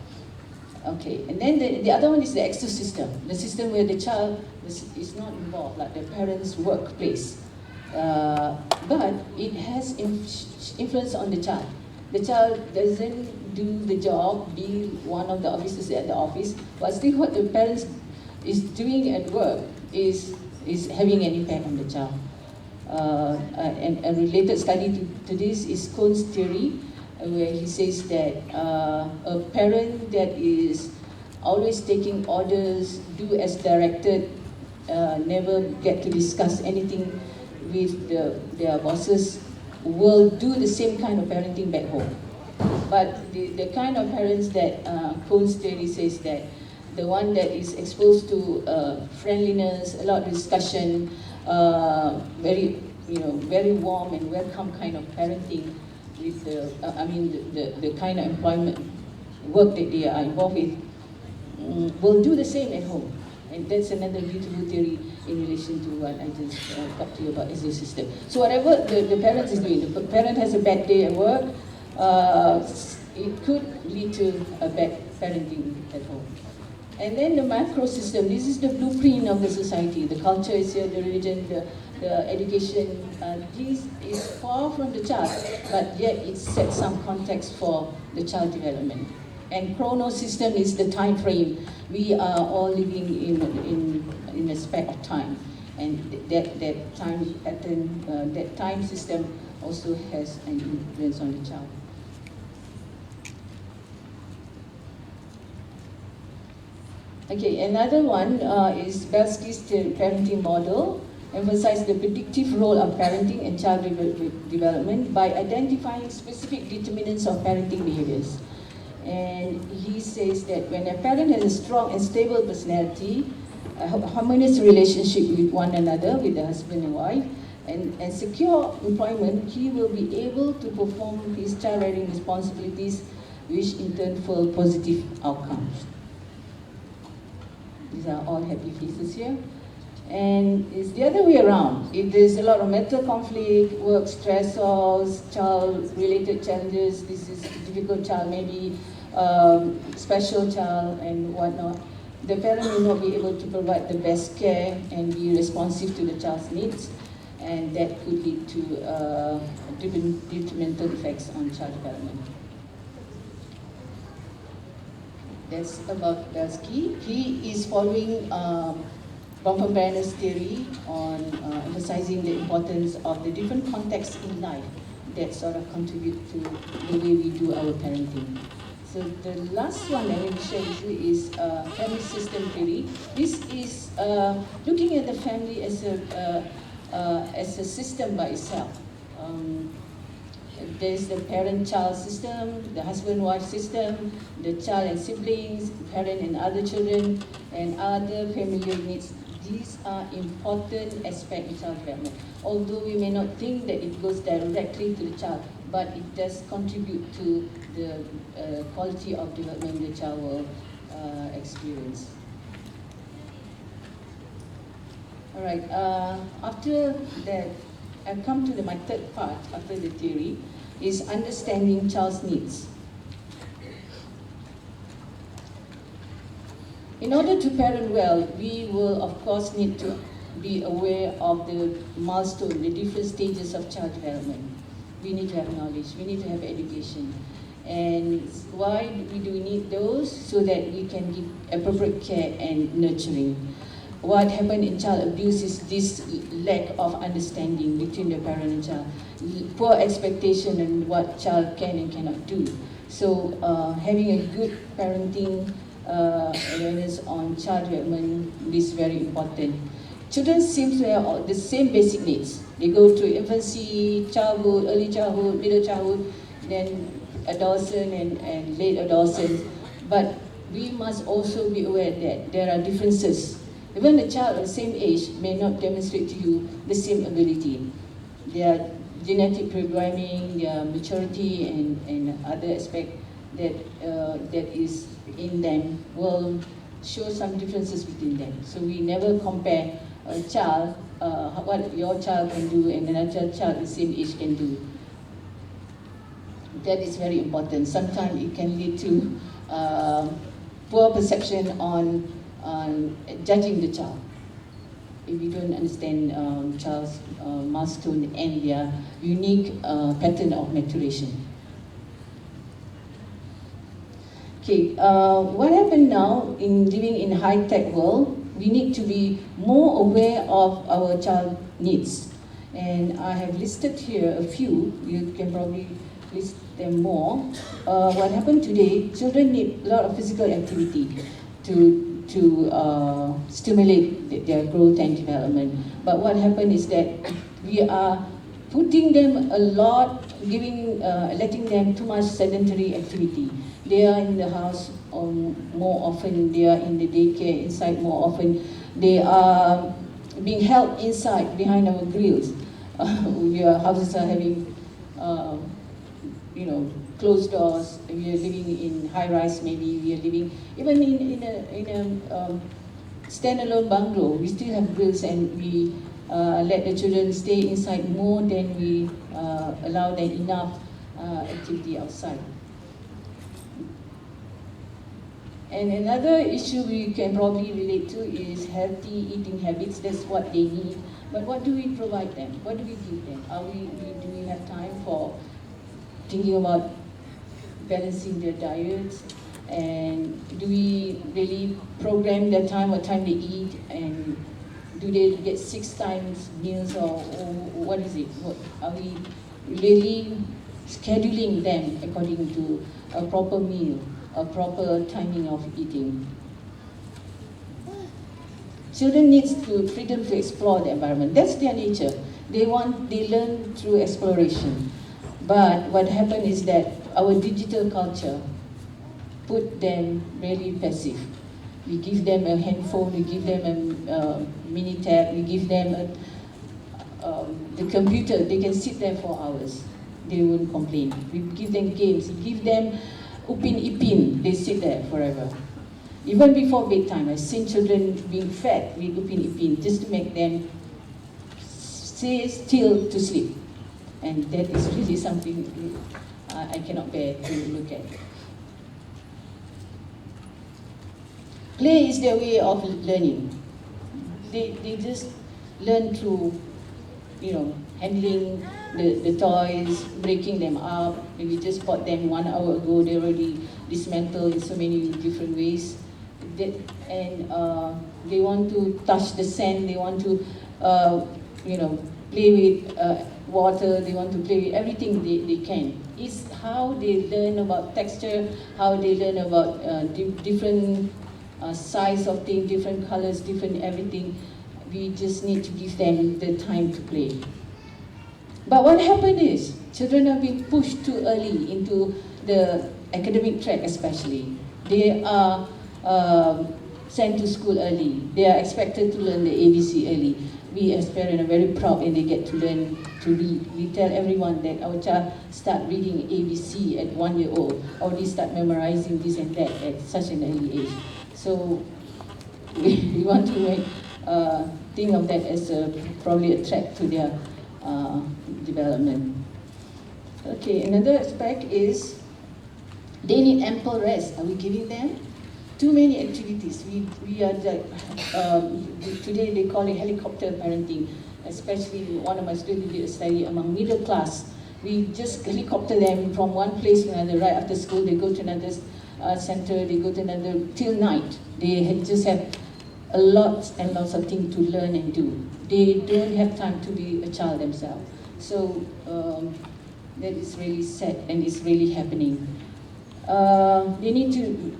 D: Okay, and then the other one is the exosystem, the system where the child is not involved, like the parents' workplace. But it has influence on the child. The child doesn't do the job, be one of the officers at the office, but still what the parents is doing at work is having an impact on the child. And a related study to this is Cohn's theory, where he says that a parent that is always taking orders, do as directed, never get to discuss anything with their bosses, will do the same kind of parenting back home. But the kind of parents that Cohn's theory says that the one that is exposed to friendliness, a lot of discussion, very warm and welcome kind of parenting with the kind of employment work that they are involved with, will do the same at home. And that's another beautiful theory in relation to what I just talked to you about as a system. So whatever the parent is doing, the parent has a bad day at work, it could lead to a bad parenting at home. And then the macro system, this is the blueprint of the society. The culture is here, the religion, the education. This is far from the child, but yet it sets some context for the child development. And chrono system is the time frame. We are all living in a span of time, and that time pattern, that time system also has an influence on the child. Okay, another one is Belsky's parenting model, emphasizes the predictive role of parenting and child development by identifying specific determinants of parenting behaviors. And he says that when a parent has a strong and stable personality, a harmonious relationship with one another, with the husband and wife, and secure employment, he will be able to perform his child-rearing responsibilities, which in turn fulfill positive outcomes. These are all happy faces here. And it's the other way around. If there's a lot of mental conflict, work stressors, child-related challenges, this is a difficult child, maybe special child and whatnot, the parent will not be able to provide the best care and be responsive to the child's needs, and that could lead to detrimental effects on child development. That's about Belsky. He is following Bronfenbrenner's theory on emphasizing the importance of the different contexts in life that sort of contribute to the way we do our parenting. So the last one I will share with you is family system theory. This is looking at the family as a system by itself. There's the parent-child system, the husband-wife system, the child and siblings, parent and other children, and other familiar needs. These are important aspects of child development. Although we may not think that it goes directly to the child, but it does contribute to the quality of development the child will experience. All right, after that, I've come to my third part after the theory, is understanding child's needs. In order to parent well, we will of course need to be aware of the milestone, the different stages of child development. We need to have knowledge, we need to have education. And why do we need those? So that we can give appropriate care and nurturing. what happened in child abuse is this lack of understanding between the parent and child, poor expectation and what child can and cannot do. So having a good parenting awareness on child development is very important. Children seem to have all the same basic needs. They go through infancy, childhood, early childhood, middle childhood, then adolescent and late adolescence. But we must also be aware that there are differences. Even a child of the same age may not demonstrate to you the same ability. Their genetic programming, their maturity, and other aspect that is in them will show some differences between them. So we never compare a child, what your child can do and another child the same age can do. That is very important. Sometimes it can lead to poor perception on judging the child. If you don't understand child's milestone and their unique pattern of maturation. Okay, what happened now in living in high-tech world? We need to be more aware of our child needs. And I have listed here a few. You can probably list them more. What happened today, children need a lot of physical activity to stimulate their growth and development. But what happened is that we are putting them a lot, letting them too much sedentary activity. They are in the house more often, they are in the daycare inside more often. They are being held inside behind our grills. Our houses are having, closed doors. We are living in high-rise, maybe we are living even in a standalone bungalow. We still have grills, and we let the children stay inside more than we allow them enough activity outside. And another issue we can probably relate to is healthy eating habits. That's what they need. But what do we provide them? What do we give them? Do we have time for thinking about balancing their diets? And do we really program their time, what time they eat? And do they get 6 times meals, or what is it? Are we really scheduling them according to a proper meal, a proper timing of eating? Children need freedom to explore the environment. That's their nature. They learn through exploration. But what happened is that our digital culture put them really passive. We give them a handphone, we give them a mini tab, we give them the computer. They can sit there for hours. They won't complain. We give them games, we give them upin ipin. They sit there forever. Even before bedtime, I've seen children being fed with upin ipin just to make them stay still to sleep. And that is really something I cannot bear to look at. Play is their way of learning. They just learn through, handling the toys, breaking them up. Maybe just bought them 1 hour ago, they already dismantled in so many different ways. And they want to touch the sand, they want to, play with water, they want to play with everything they can. It's how they learn about texture, how they learn about different size of things, different colors, different everything. We just need to give them the time to play. But what happened is, children are being pushed too early into the academic track especially. They are sent to school early. They are expected to learn the ABC early. We as parents are very proud when they get to learn to read. We tell everyone that our child start reading ABC at 1 year old, or they start memorizing this and that at such an early age. So we want to think of that as probably a threat to their development. Okay, another aspect is they need ample rest. Are we giving them? Too many activities. We are today they call it helicopter parenting. Especially one of my students did a study among middle class. We just helicopter them from one place to another. Right after school, they go to another center. They go to another till night. They just have a lot and lots of things to learn and do. They don't have time to be a child themselves. So that is really sad and it's really happening. We need to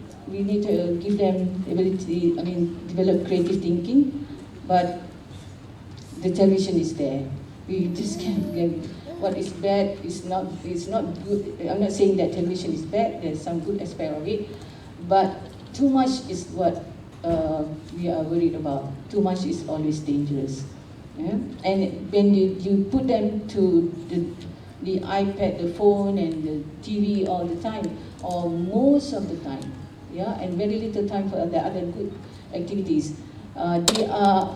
D: give them ability, develop creative thinking, but the television is there. We just can't, what is bad is not good. I'm not saying that television is bad, there's some good aspect of it, but too much is what we are worried about. Too much is always dangerous. Yeah? And when you put them to the iPad, the phone, and the TV all the time, or most of the time, yeah, and very little time for the other good activities, they are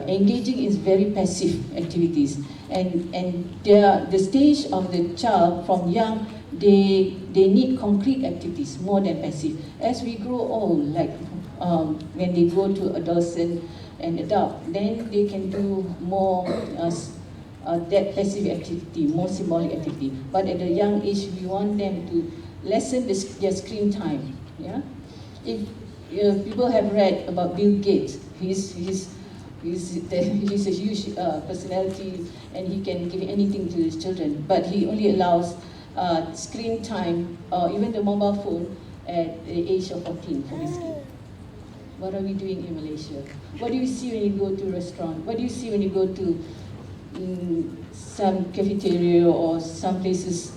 D: engaging in very passive activities, and the stage of the child from young, they need concrete activities more than passive. As we grow old, like when they go to adolescent and adult, then they can do more that passive activity, more symbolic activity. But at a young age, we want them to lessen their screen time. Yeah, if people have read about Bill Gates, he's a huge personality, and he can give anything to his children, but he only allows screen time, or even the mobile phone, at the age of 14 for his kid. What are we doing in Malaysia? What do you see when you go to a restaurant? What do you see when you go to some cafeteria or some places,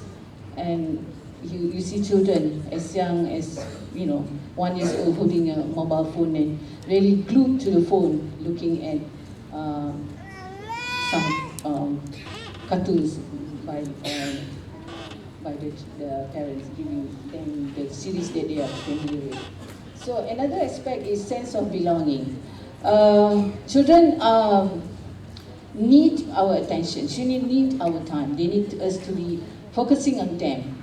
D: and you see children as young as 1 year old holding a mobile phone and really glued to the phone, looking at some cartoons by the parents, giving them the series that they are familiar with. So another aspect is sense of belonging. Children need our attention. Children need our time. They need us to be focusing on them.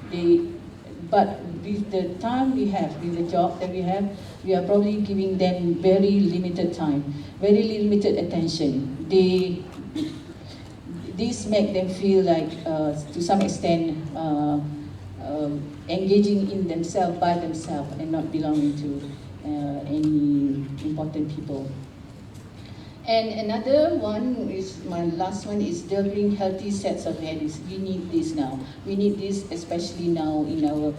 D: But with the time we have, with the job that we have, we are probably giving them very limited time, very limited attention. This make them feel like, to some extent, engaging in themselves by themselves and not belonging to any important people. And another one is, my last one, is delivering healthy sets of values. We need this now. We need this especially now in our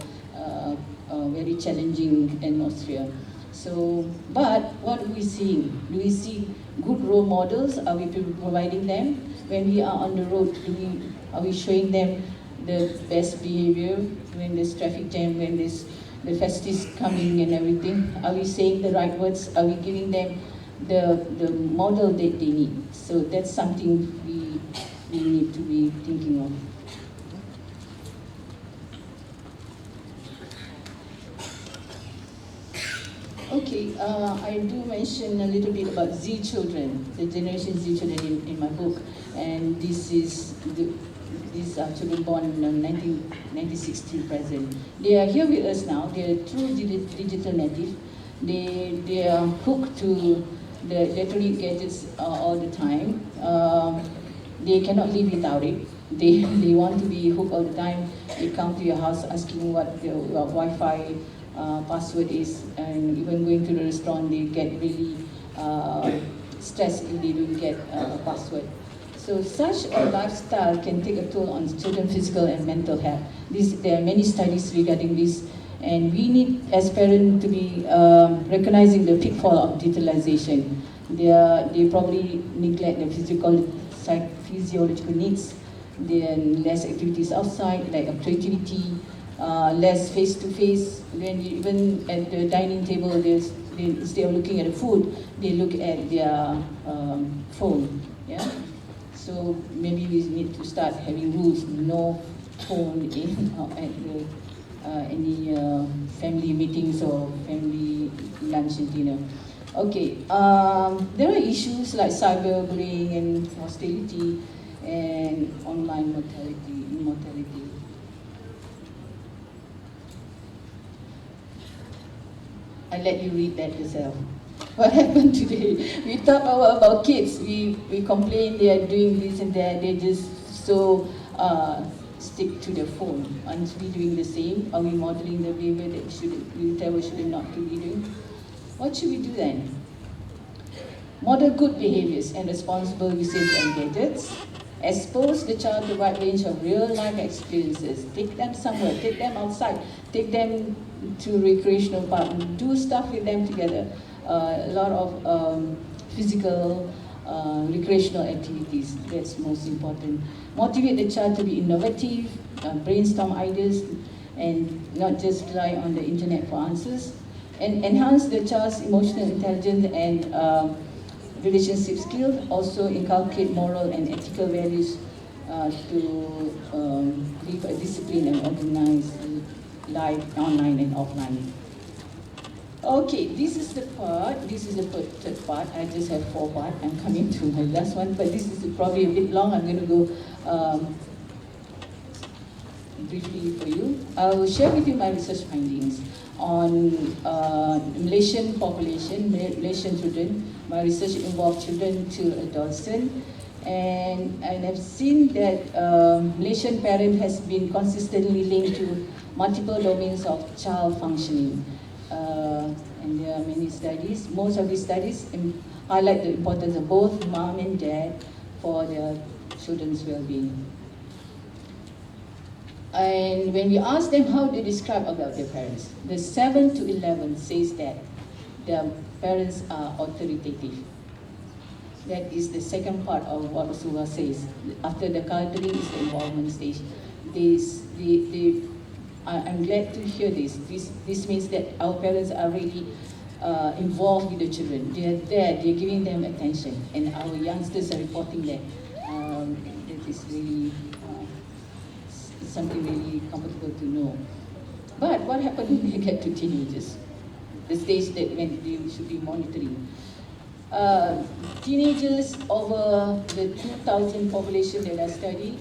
D: very challenging atmosphere. So, but what are we seeing? Do we see good role models? Are we providing them? When we are on the road, are we showing them the best behavior when there's traffic jam, when there's the festivals coming and everything? Are we saying the right words? Are we giving them the model that they need? So that's something we need to be thinking of. Okay, I do mention a little bit about Z children, the Generation Z children in my book, and these are children born in 1960 present. They are here with us now. They are true digital native. They are hooked to the electronic gadgets all the time. They cannot live without it. They want to be hooked all the time. They come to your house asking what your Wi-Fi password is, and even going to the restaurant, they get really stressed if they don't get a password. So such a lifestyle can take a toll on children's physical and mental health. There are many studies regarding this, and we need, as parents, to be recognizing the pitfall of digitalization. They probably neglect the physiological needs. There are less activities outside, like creativity, less face-to-face. When even at the dining table, instead of looking at the food, they look at their phone. Yeah. So maybe we need to start having rules: no phone in at any family meetings or family lunch and dinner. Okay. There are issues like cyberbullying and hostility and online immortality. I let you read that yourself. What happened today? We talk about kids. We complain they are doing this and that. They just so stick to their phone. Aren't we doing the same? Are we modeling the behavior that we should not to be doing? What should we do then? Model good behaviors and responsible usage of gadgets. Expose the child to a wide range of real-life experiences. Take them somewhere, take them outside, take them to recreational park, do stuff with them together. A lot of physical, recreational activities, that's most important. Motivate the child to be innovative, brainstorm ideas, and not just rely on the internet for answers. And enhance the child's emotional intelligence and relationship skills. Also inculcate moral and ethical values to live a disciplined and organized life, online and offline. Okay, this is the third part. I just have 4 parts. I'm coming to my last one, but this is probably a bit long. I'm going to go briefly for you. I will share with you my research findings on Malaysian population, Malaysian children. My research involved children to adolescents, and I've seen that Malaysian parent has been consistently linked to multiple domains of child functioning. And there are many studies. Most of these studies highlight the importance of both mom and dad for their children's well-being. And when we ask them how they describe about their parents, the 7 to 11 says that their parents are authoritative. That is the second part of what Rozumah says. After the counseling is the involvement stage. I'm glad to hear this. This means that our parents are really involved with the children. They are there, they're giving them attention, and our youngsters are reporting that. That is really something really comfortable to know. But what happens when they get to teenagers? The stage that when they should be monitoring. Teenagers over the 2,000 population that I studied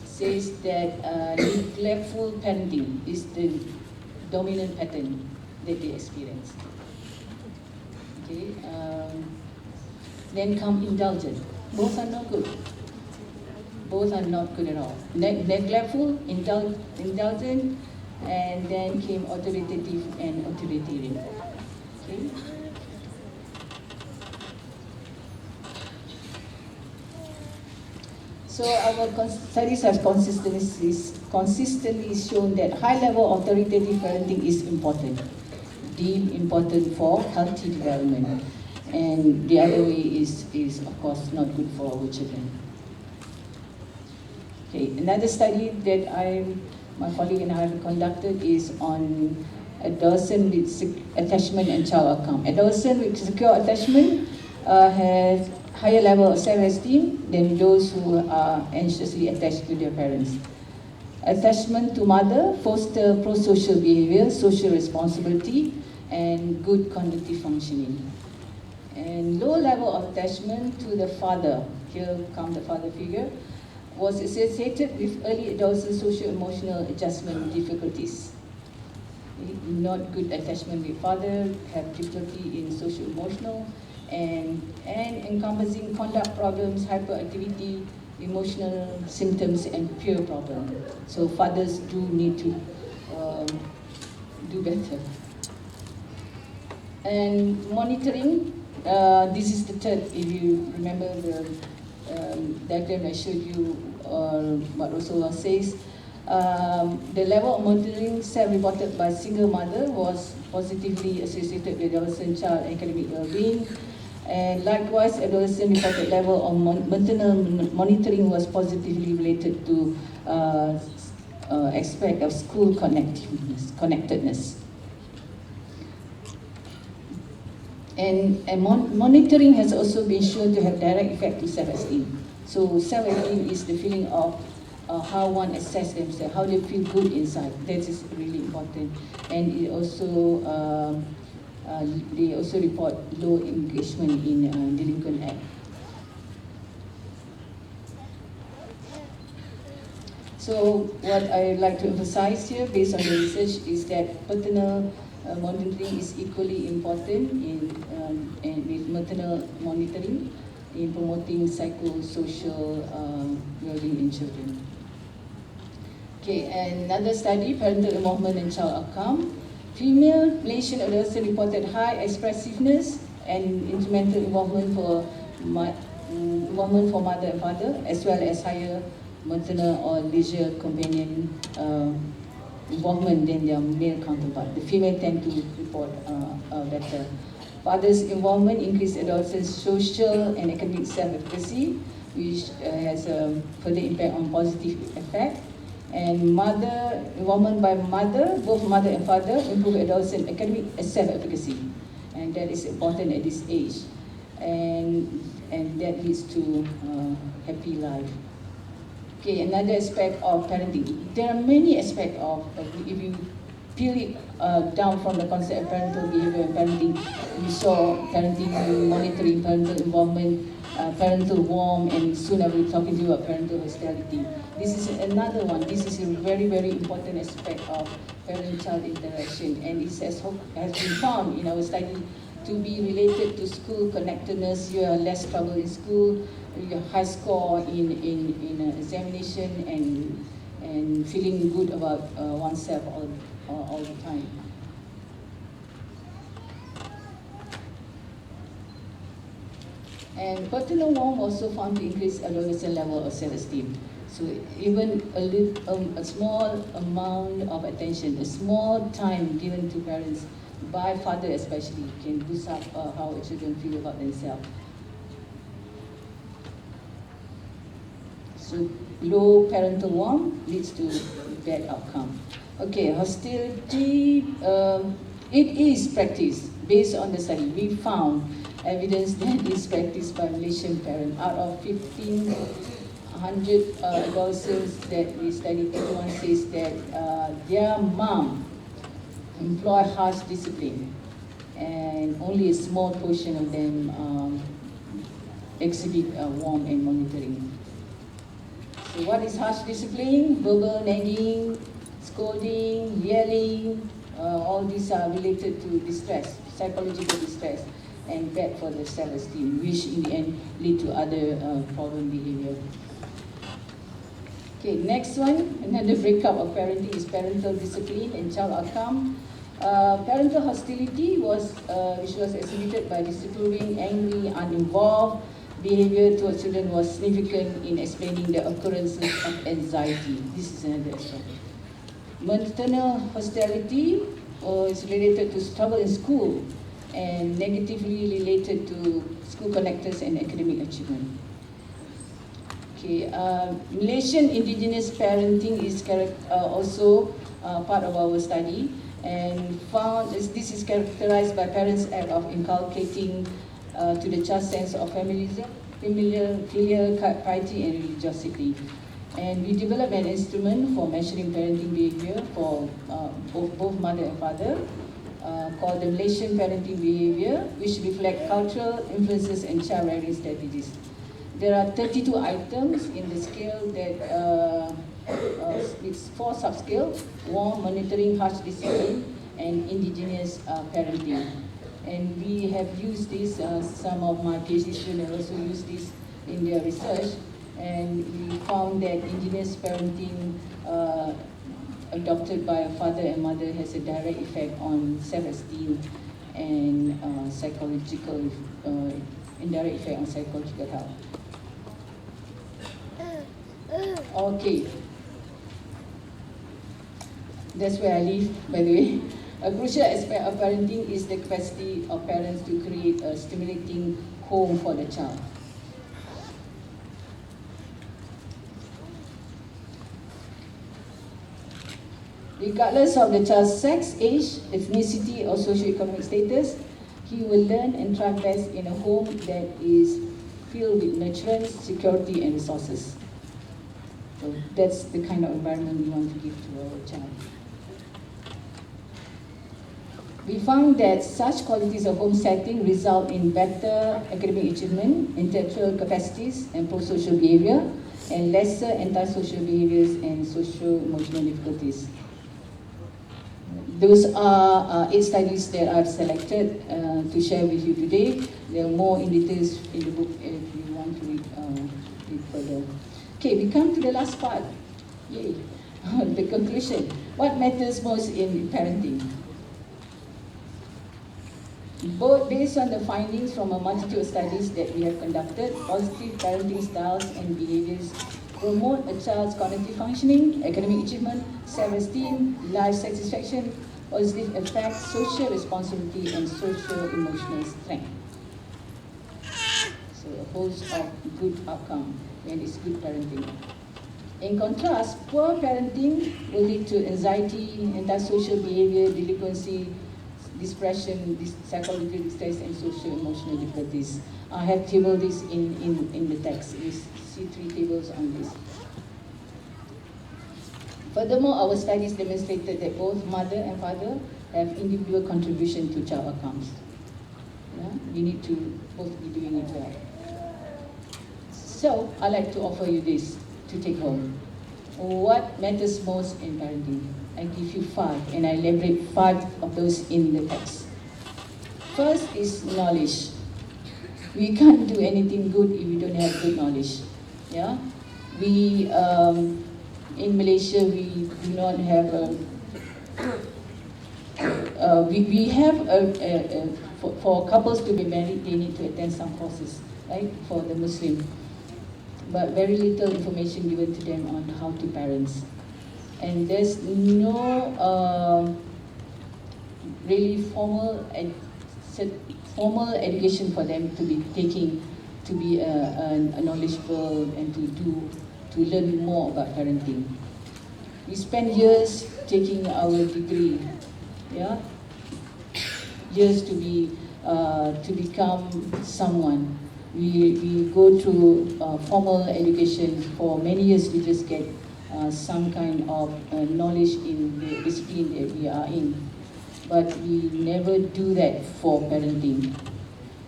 D: says that neglectful parenting is the dominant pattern that they experience. Okay. Then come indulgent. Both are not good. Both are not good at all. Neglectful, indulgent, and then came authoritative and authoritarian. Okay. So our studies have consistently shown that high-level authoritative parenting is important, deemed important for healthy development, and the other way is of course not good for our children. Okay, another study that my colleague and I have conducted is on adolescent with attachment and child outcome. Adolescent with secure attachment has higher level of self-esteem than those who are anxiously attached to their parents. Attachment to mother foster pro-social behavior, social responsibility, and good cognitive functioning. And low level of attachment to the father, here comes the father figure, was associated with early adolescent social-emotional adjustment difficulties. Not good attachment with father, have difficulty in social-emotional, and encompassing conduct problems, hyperactivity, emotional symptoms, and peer problems. So fathers do need to do better. And monitoring, this is the third, if you remember the diagram I showed you, what Rozumah says. The level of monitoring self-reported by single mother was positively associated with adolescent child academic well-being. And likewise, adolescent reported level of maternal monitoring was positively related to aspect of school connectedness. And monitoring has also been shown to have direct effect to self-esteem. So self-esteem is the feeling of how one assesses themselves, how they feel good inside. That is really important. And it also they also report low engagement in delinquent act. So what I like to emphasize here, based on the research, is that paternal monitoring is equally important and with maternal monitoring in promoting psychosocial well-being in children. Okay, another study, parental involvement and child outcome. Female Malaysian adolescents reported high expressiveness, and instrumental involvement for mother and father, as well as higher maternal or leisure companion involvement than their male counterpart. The female tend to report better. Fathers' involvement increased adolescents' social and academic self-efficacy, which has a further impact on positive effect. And mother involvement by mother, both mother and father, improve adolescent academic self-efficacy, and that is important at this age, and that leads to happy life. Okay, another aspect of parenting. There are many aspects of if you peel it down from the concept of parental behavior and parenting. You saw parenting, monitoring, parental involvement, parental warmth, and soon I will be talking to you about parental hostility. This is another one. This is a very, very important aspect of parent-child interaction, and it has been found in our study to be related to school connectedness. You are less trouble in school, you have high score in examination, and feeling good about oneself all the time. And paternal warmth also found to increase adolescent level of self-esteem. So even a small amount of attention, a small time given to parents, by father especially, can boost up how children feel about themselves. So low parental warmth leads to bad outcome. Okay, hostility, it is practiced. Based on the study, we found evidence that is practiced by Malaysian parents. Out of 1,500 adolescents that we studied, everyone says that their mom employ harsh discipline, and only a small portion of them exhibit warmth and monitoring. So what is harsh discipline? Verbal nagging, scolding, yelling, all these are related to distress, psychological distress, and bad for the self-esteem, which in the end lead to other problem behavior. Okay, next one, another breakup of parenting is parental discipline and child outcome. Parental hostility which was exhibited by disapproving, angry, uninvolved behavior towards children was significant in explaining the occurrences of anxiety. This is another aspect. Maternal hostility is related to struggle in school and negatively related to school connectors and academic achievement. Okay, Malaysian indigenous parenting is also part of our study, and found this is characterized by parents' act of inculcating to the child's sense of filial piety and religiosity. And we developed an instrument for measuring parenting behavior for both mother and father, called the Malaysian Parenting Behavior, which reflect cultural influences and child rearing strategies. There are 32 items in the scale that it's 4 subscales: warm, monitoring, harsh discipline, and indigenous parenting. And we have used this, some of my PhD students also use this in their research, and we found that indigenous parenting adopted by a father and mother has a direct effect on self-esteem and psychological, indirect effect on psychological health. Okay, that's where I live, by the way. A crucial aspect of parenting is the capacity of parents to create a stimulating home for the child. Regardless of the child's sex, age, ethnicity, or socioeconomic status, he will learn and thrive best in a home that is filled with nurturance, security, and resources. So that's the kind of environment we want to give to our child. We found that such qualities of home setting result in better academic achievement, intellectual capacities, and pro-social behavior, and lesser antisocial behaviors and social-emotional difficulties. Those are 8 studies that I've selected to share with you today. There are more in details in the book if you want to read further. Okay, we come to the last part. Yay. The conclusion. What matters most in parenting? Both based on the findings from a multitude of studies that we have conducted, positive parenting styles and behaviors promote a child's cognitive functioning, academic achievement, self-esteem, life satisfaction, positive effects, social responsibility, and social emotional strength. So a host of good outcome when it's good parenting. In contrast, poor parenting will lead to anxiety, antisocial behavior, delinquency, depression, psychological distress, and social emotional difficulties. I have tabled this in the text. You see 3 tables on this. Furthermore, our studies demonstrated that both mother and father have individual contribution to child outcomes. Yeah? We need to both be doing it well. So, I'd like to offer you this to take home. What matters most in parenting? I give you 5, and I elaborate 5 of those in the text. First is knowledge. We can't do anything good if we don't have good knowledge. Yeah, we in Malaysia we do not have we have for couples to be married, they need to attend some courses, right, for the Muslim, but very little information given to them on how to parent. And there's no really formal education for them to be taking, to be knowledgeable and to learn more about parenting. We spend years taking our degree, yeah, years to become someone. We go through formal education for many years. We just get some kind of knowledge in the discipline that we are in, but we never do that for parenting.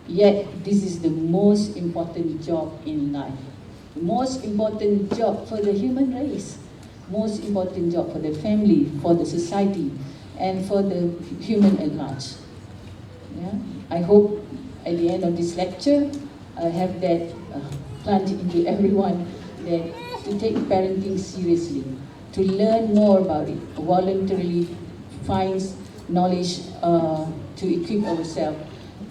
D: Yet this is the most important job in life, the most important job for the human race, most important job for the family, for the society, and for the human at large. Yeah? I hope at the end of this lecture I have that plant into everyone that to take parenting seriously, to learn more about it, voluntarily finds knowledge to equip ourselves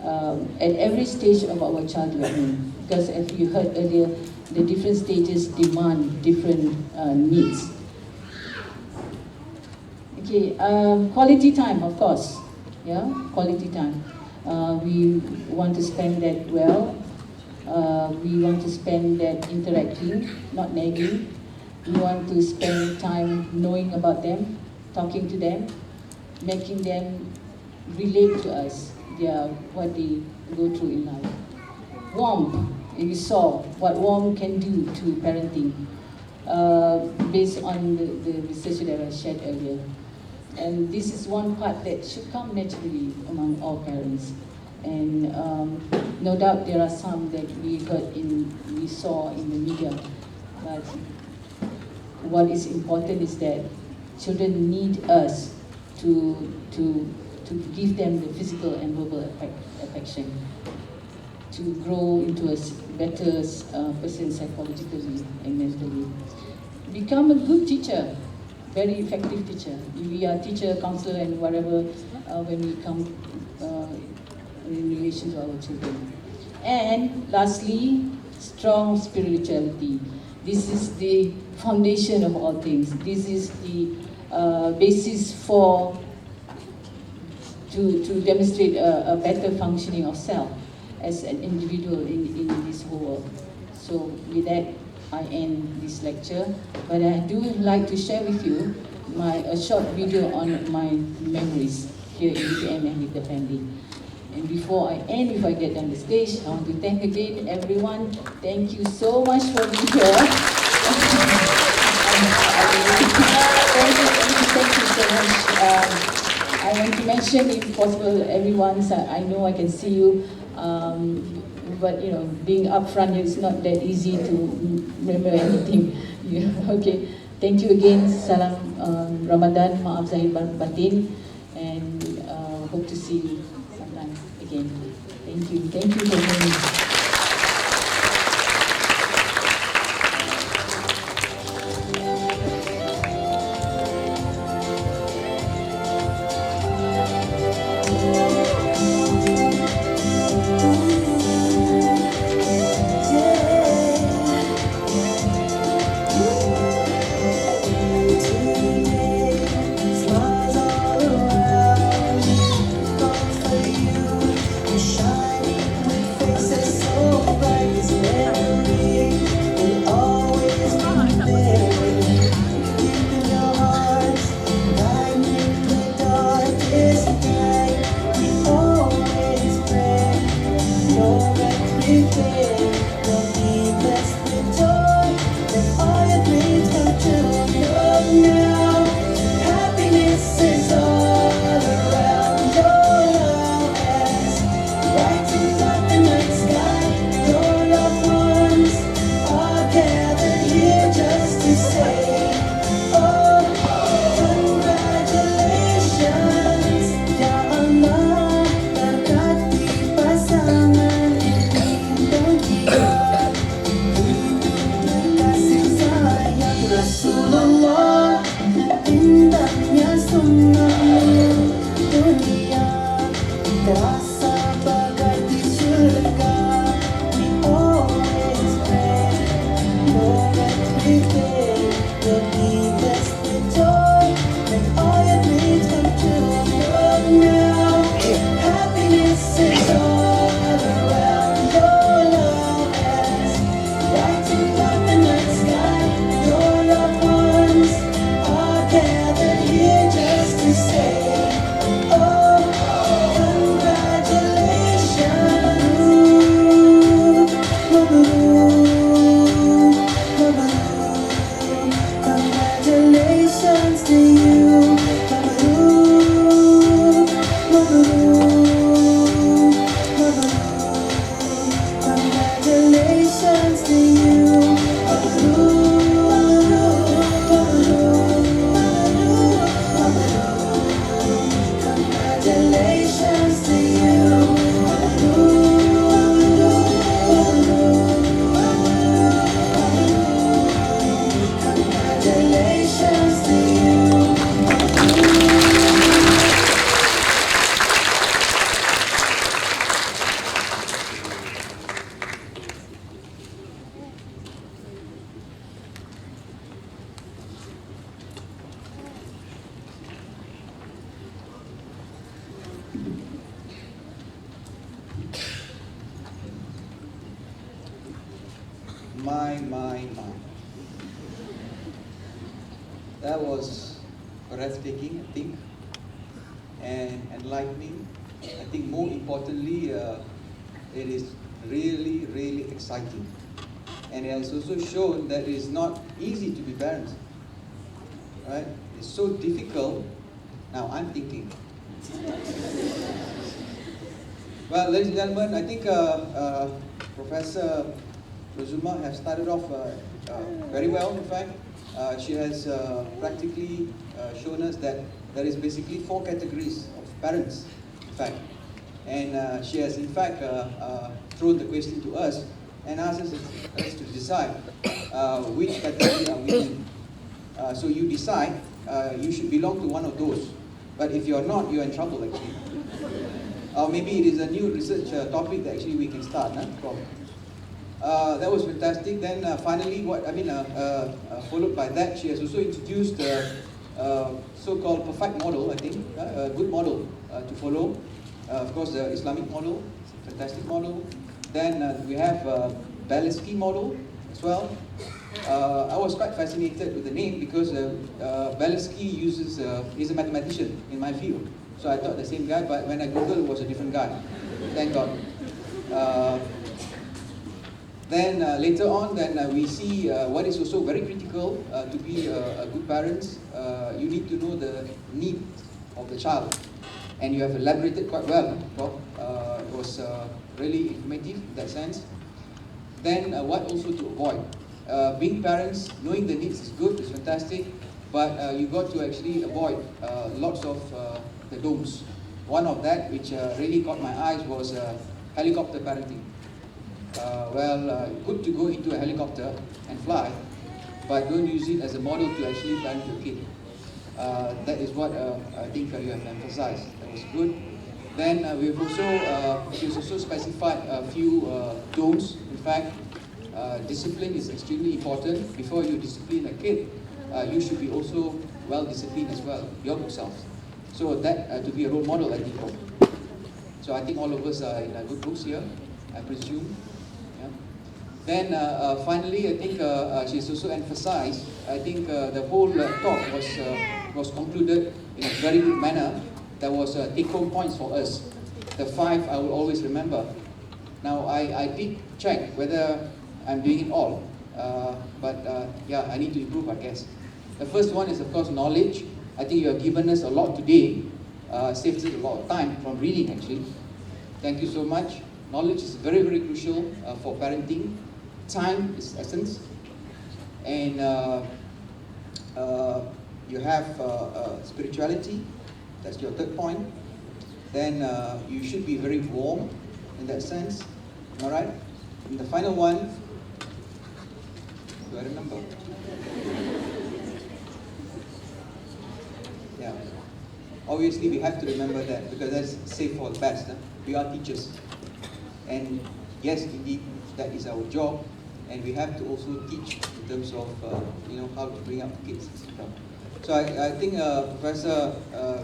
D: at every stage of our child development. Because as you heard earlier, the different stages demand different needs. Okay, quality time, of course. Yeah, quality time. We want to spend that well. We want to spend that interacting, not nagging. We want to spend time knowing about them, talking to them, making them relate to us, what they go through in life. Warmth, you saw what warmth can do to parenting based on the research that I shared earlier. And this is one part that should come naturally among all parents. And no doubt there are some that we saw in the media, but what is important is that children need us to give them the physical and verbal affection, to grow into a better person psychologically and mentally. Become a good teacher, very effective teacher. We are teacher, counselor, and whatever when we come in relation to our children. And lastly, strong spirituality. This is the foundation of all things. This is the basis for to demonstrate a better functioning of self as an individual in this whole world. So with that, I end this lecture. But I do like to share with you a short video on my memories here in UTM and with the family. And before I end, if I get on the stage, I want to thank again everyone. Thank you so much for being here. Thank you so much. I want to mention, if possible, everyone, I know I can see you, but you know, being up front, it's not that easy to remember anything. Okay, thank you again. Salam Ramadan, maaf zahir batin, and hope to see you sometime again. Thank you for joining.
C: My. That was breathtaking, I think, and enlightening. I think more importantly, it is really, really exciting. And it has also shown that it is not easy to be parents, right? It's so difficult. Now I'm thinking. Well, ladies and gentlemen, I think Professor Rozumah has started off very well, in fact. She has practically shown us that there is basically 4 categories of parents, in fact. And she has, in fact, thrown the question to us and asked us to decide which category are we in. So you decide, you should belong to one of those. But if you're not, you're in trouble, actually. Or maybe it is a new research topic that actually we can start, Prof. That was fantastic. Then finally, followed by that, she has also introduced so-called perfect model, I think, a good model to follow. Of course, the Islamic model, fantastic model. Then we have Balaski model as well. I was quite fascinated with the name because Balaski is a mathematician in my field. So I thought the same guy, but when I Googled, it was a different guy. Thank God. Then later on, we see what is also very critical to be a good parent. You need to know the need of the child. And you have elaborated quite well, Prof. It was really informative in that sense. Then what also to avoid. Being parents, knowing the needs is good, it's fantastic, but you got to actually avoid lots of the don'ts. One of that, which really caught my eyes, was helicopter parenting. Good to go into a helicopter and fly, but don't use it as a model to actually parent your kid. That is what I think you have emphasized. That was good. Then we've also specified a few don'ts. In fact, discipline is extremely important. Before you discipline a kid, you should be also well disciplined as well, yourself. So that to be a role model, I think. So I think all of us are in good books here, I presume. Yeah. Then finally, I think she's also emphasized, I think the whole talk was concluded in a very good manner. There was take-home points for us. The 5 I will always remember. Now I did check whether I'm doing it all, but yeah, I need to improve, I guess. The first one is, of course, knowledge. I think you have given us a lot today. Saves us a lot of time from reading, actually. Thank you so much. Knowledge is very, very crucial for parenting. Time is essence. And you have spirituality. That's your third point. Then you should be very warm in that sense. All right? And the final one, do I remember? Yeah. Obviously, we have to remember that because that's safe for the best. Huh? We are teachers. And yes, indeed, that is our job. And we have to also teach in terms of how to bring up kids, etc. So I think Professor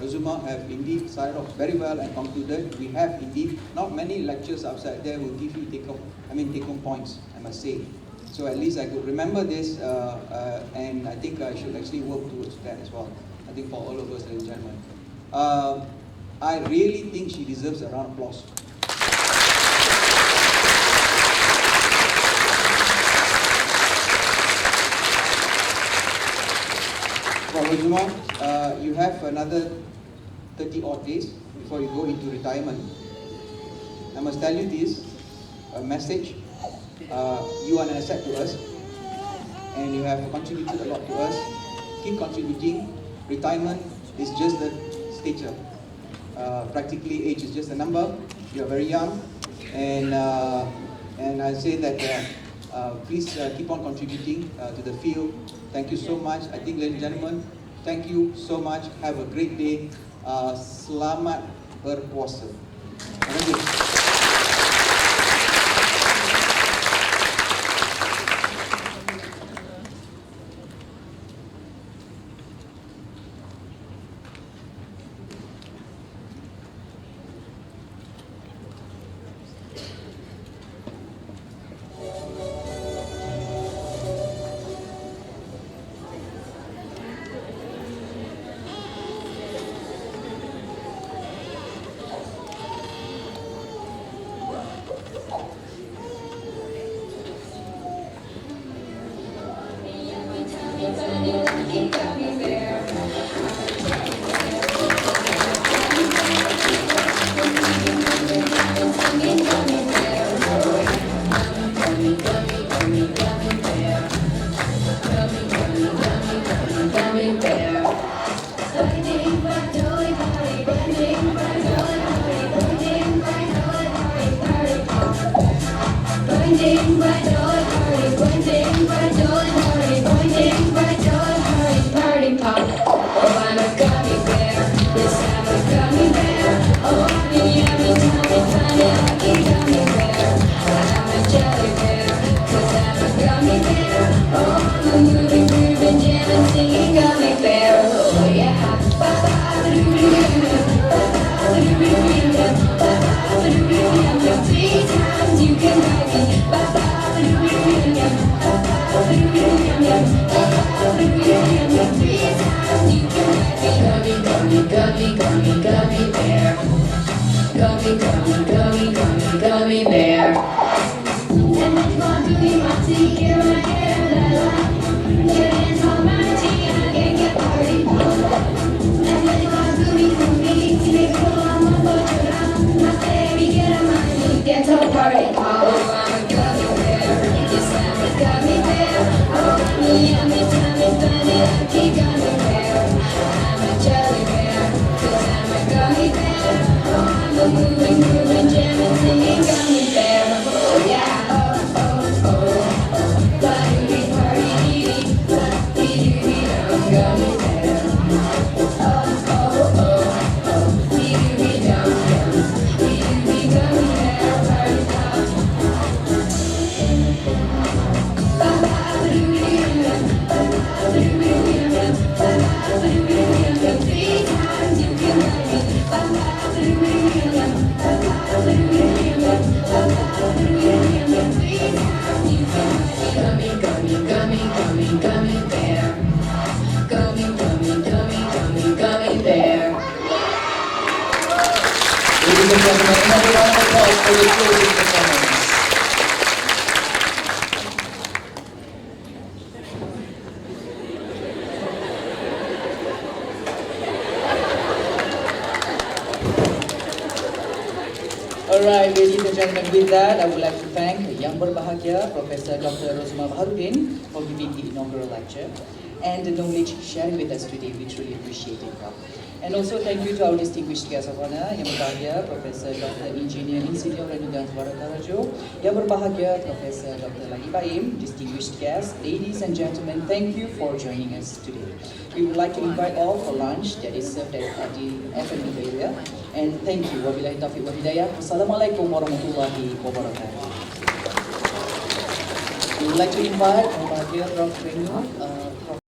C: Rozumah have indeed started off very well and concluded. We have indeed not many lectures outside there will give you take-home points, I must say. So at least I could remember this, and I think I should actually work towards that as well. I think for all of us, ladies and gentlemen. I really think she deserves a round of applause. For Rozumah, you have another 30 odd days before you go into retirement. I must tell you this, a message. You are an asset to us, and you have contributed a lot to us. Keep contributing. Retirement is just the stature. Practically, age is just a number. You are very young, and I say that please keep on contributing to the field. Thank you so much. I think, ladies and gentlemen, thank you so much. Have a great day. Selamat berpuasa. Thank you.
I: Gummy bear. And then you want to be my tea, you're my hair, la la. Your hands on my tea, and I can't get party on. And then you want to be for me, see me go on my boat around. My baby, get on my knee, get to party on. Oh, I'm a gummy bear, yes, I'm a gummy bear. Oh, yummy, tummy, funny, lucky gummy bear. I'm a jelly bear, 'cause I'm a gummy bear. Oh, I'm a moving, jamming, singing gummy bear. Oh, yeah.
B: for the closing performance. Alright, ladies and gentlemen, with that, I would like to thank Yang Berbahagia, Professor Dr. Rozumah Baharudin, for giving the inaugural lecture and the knowledge sharing with us today. We truly appreciate it. And also thank you to our distinguished guest of honor, Yang Berbahagia, Professor Dr. Engineer Insinyur Renugan Baratarajo, Yang Berbahagia, Professor Dr. Lagi Baim, distinguished guests, ladies and gentlemen, thank you for joining us today. We would like to invite all for lunch that is served at the F&B area. And thank you. Wabillahi taufiq wa hidayah. Wassalamualaikum warahmatullahi wabarakatuh. We would like to invite Prof. Renu,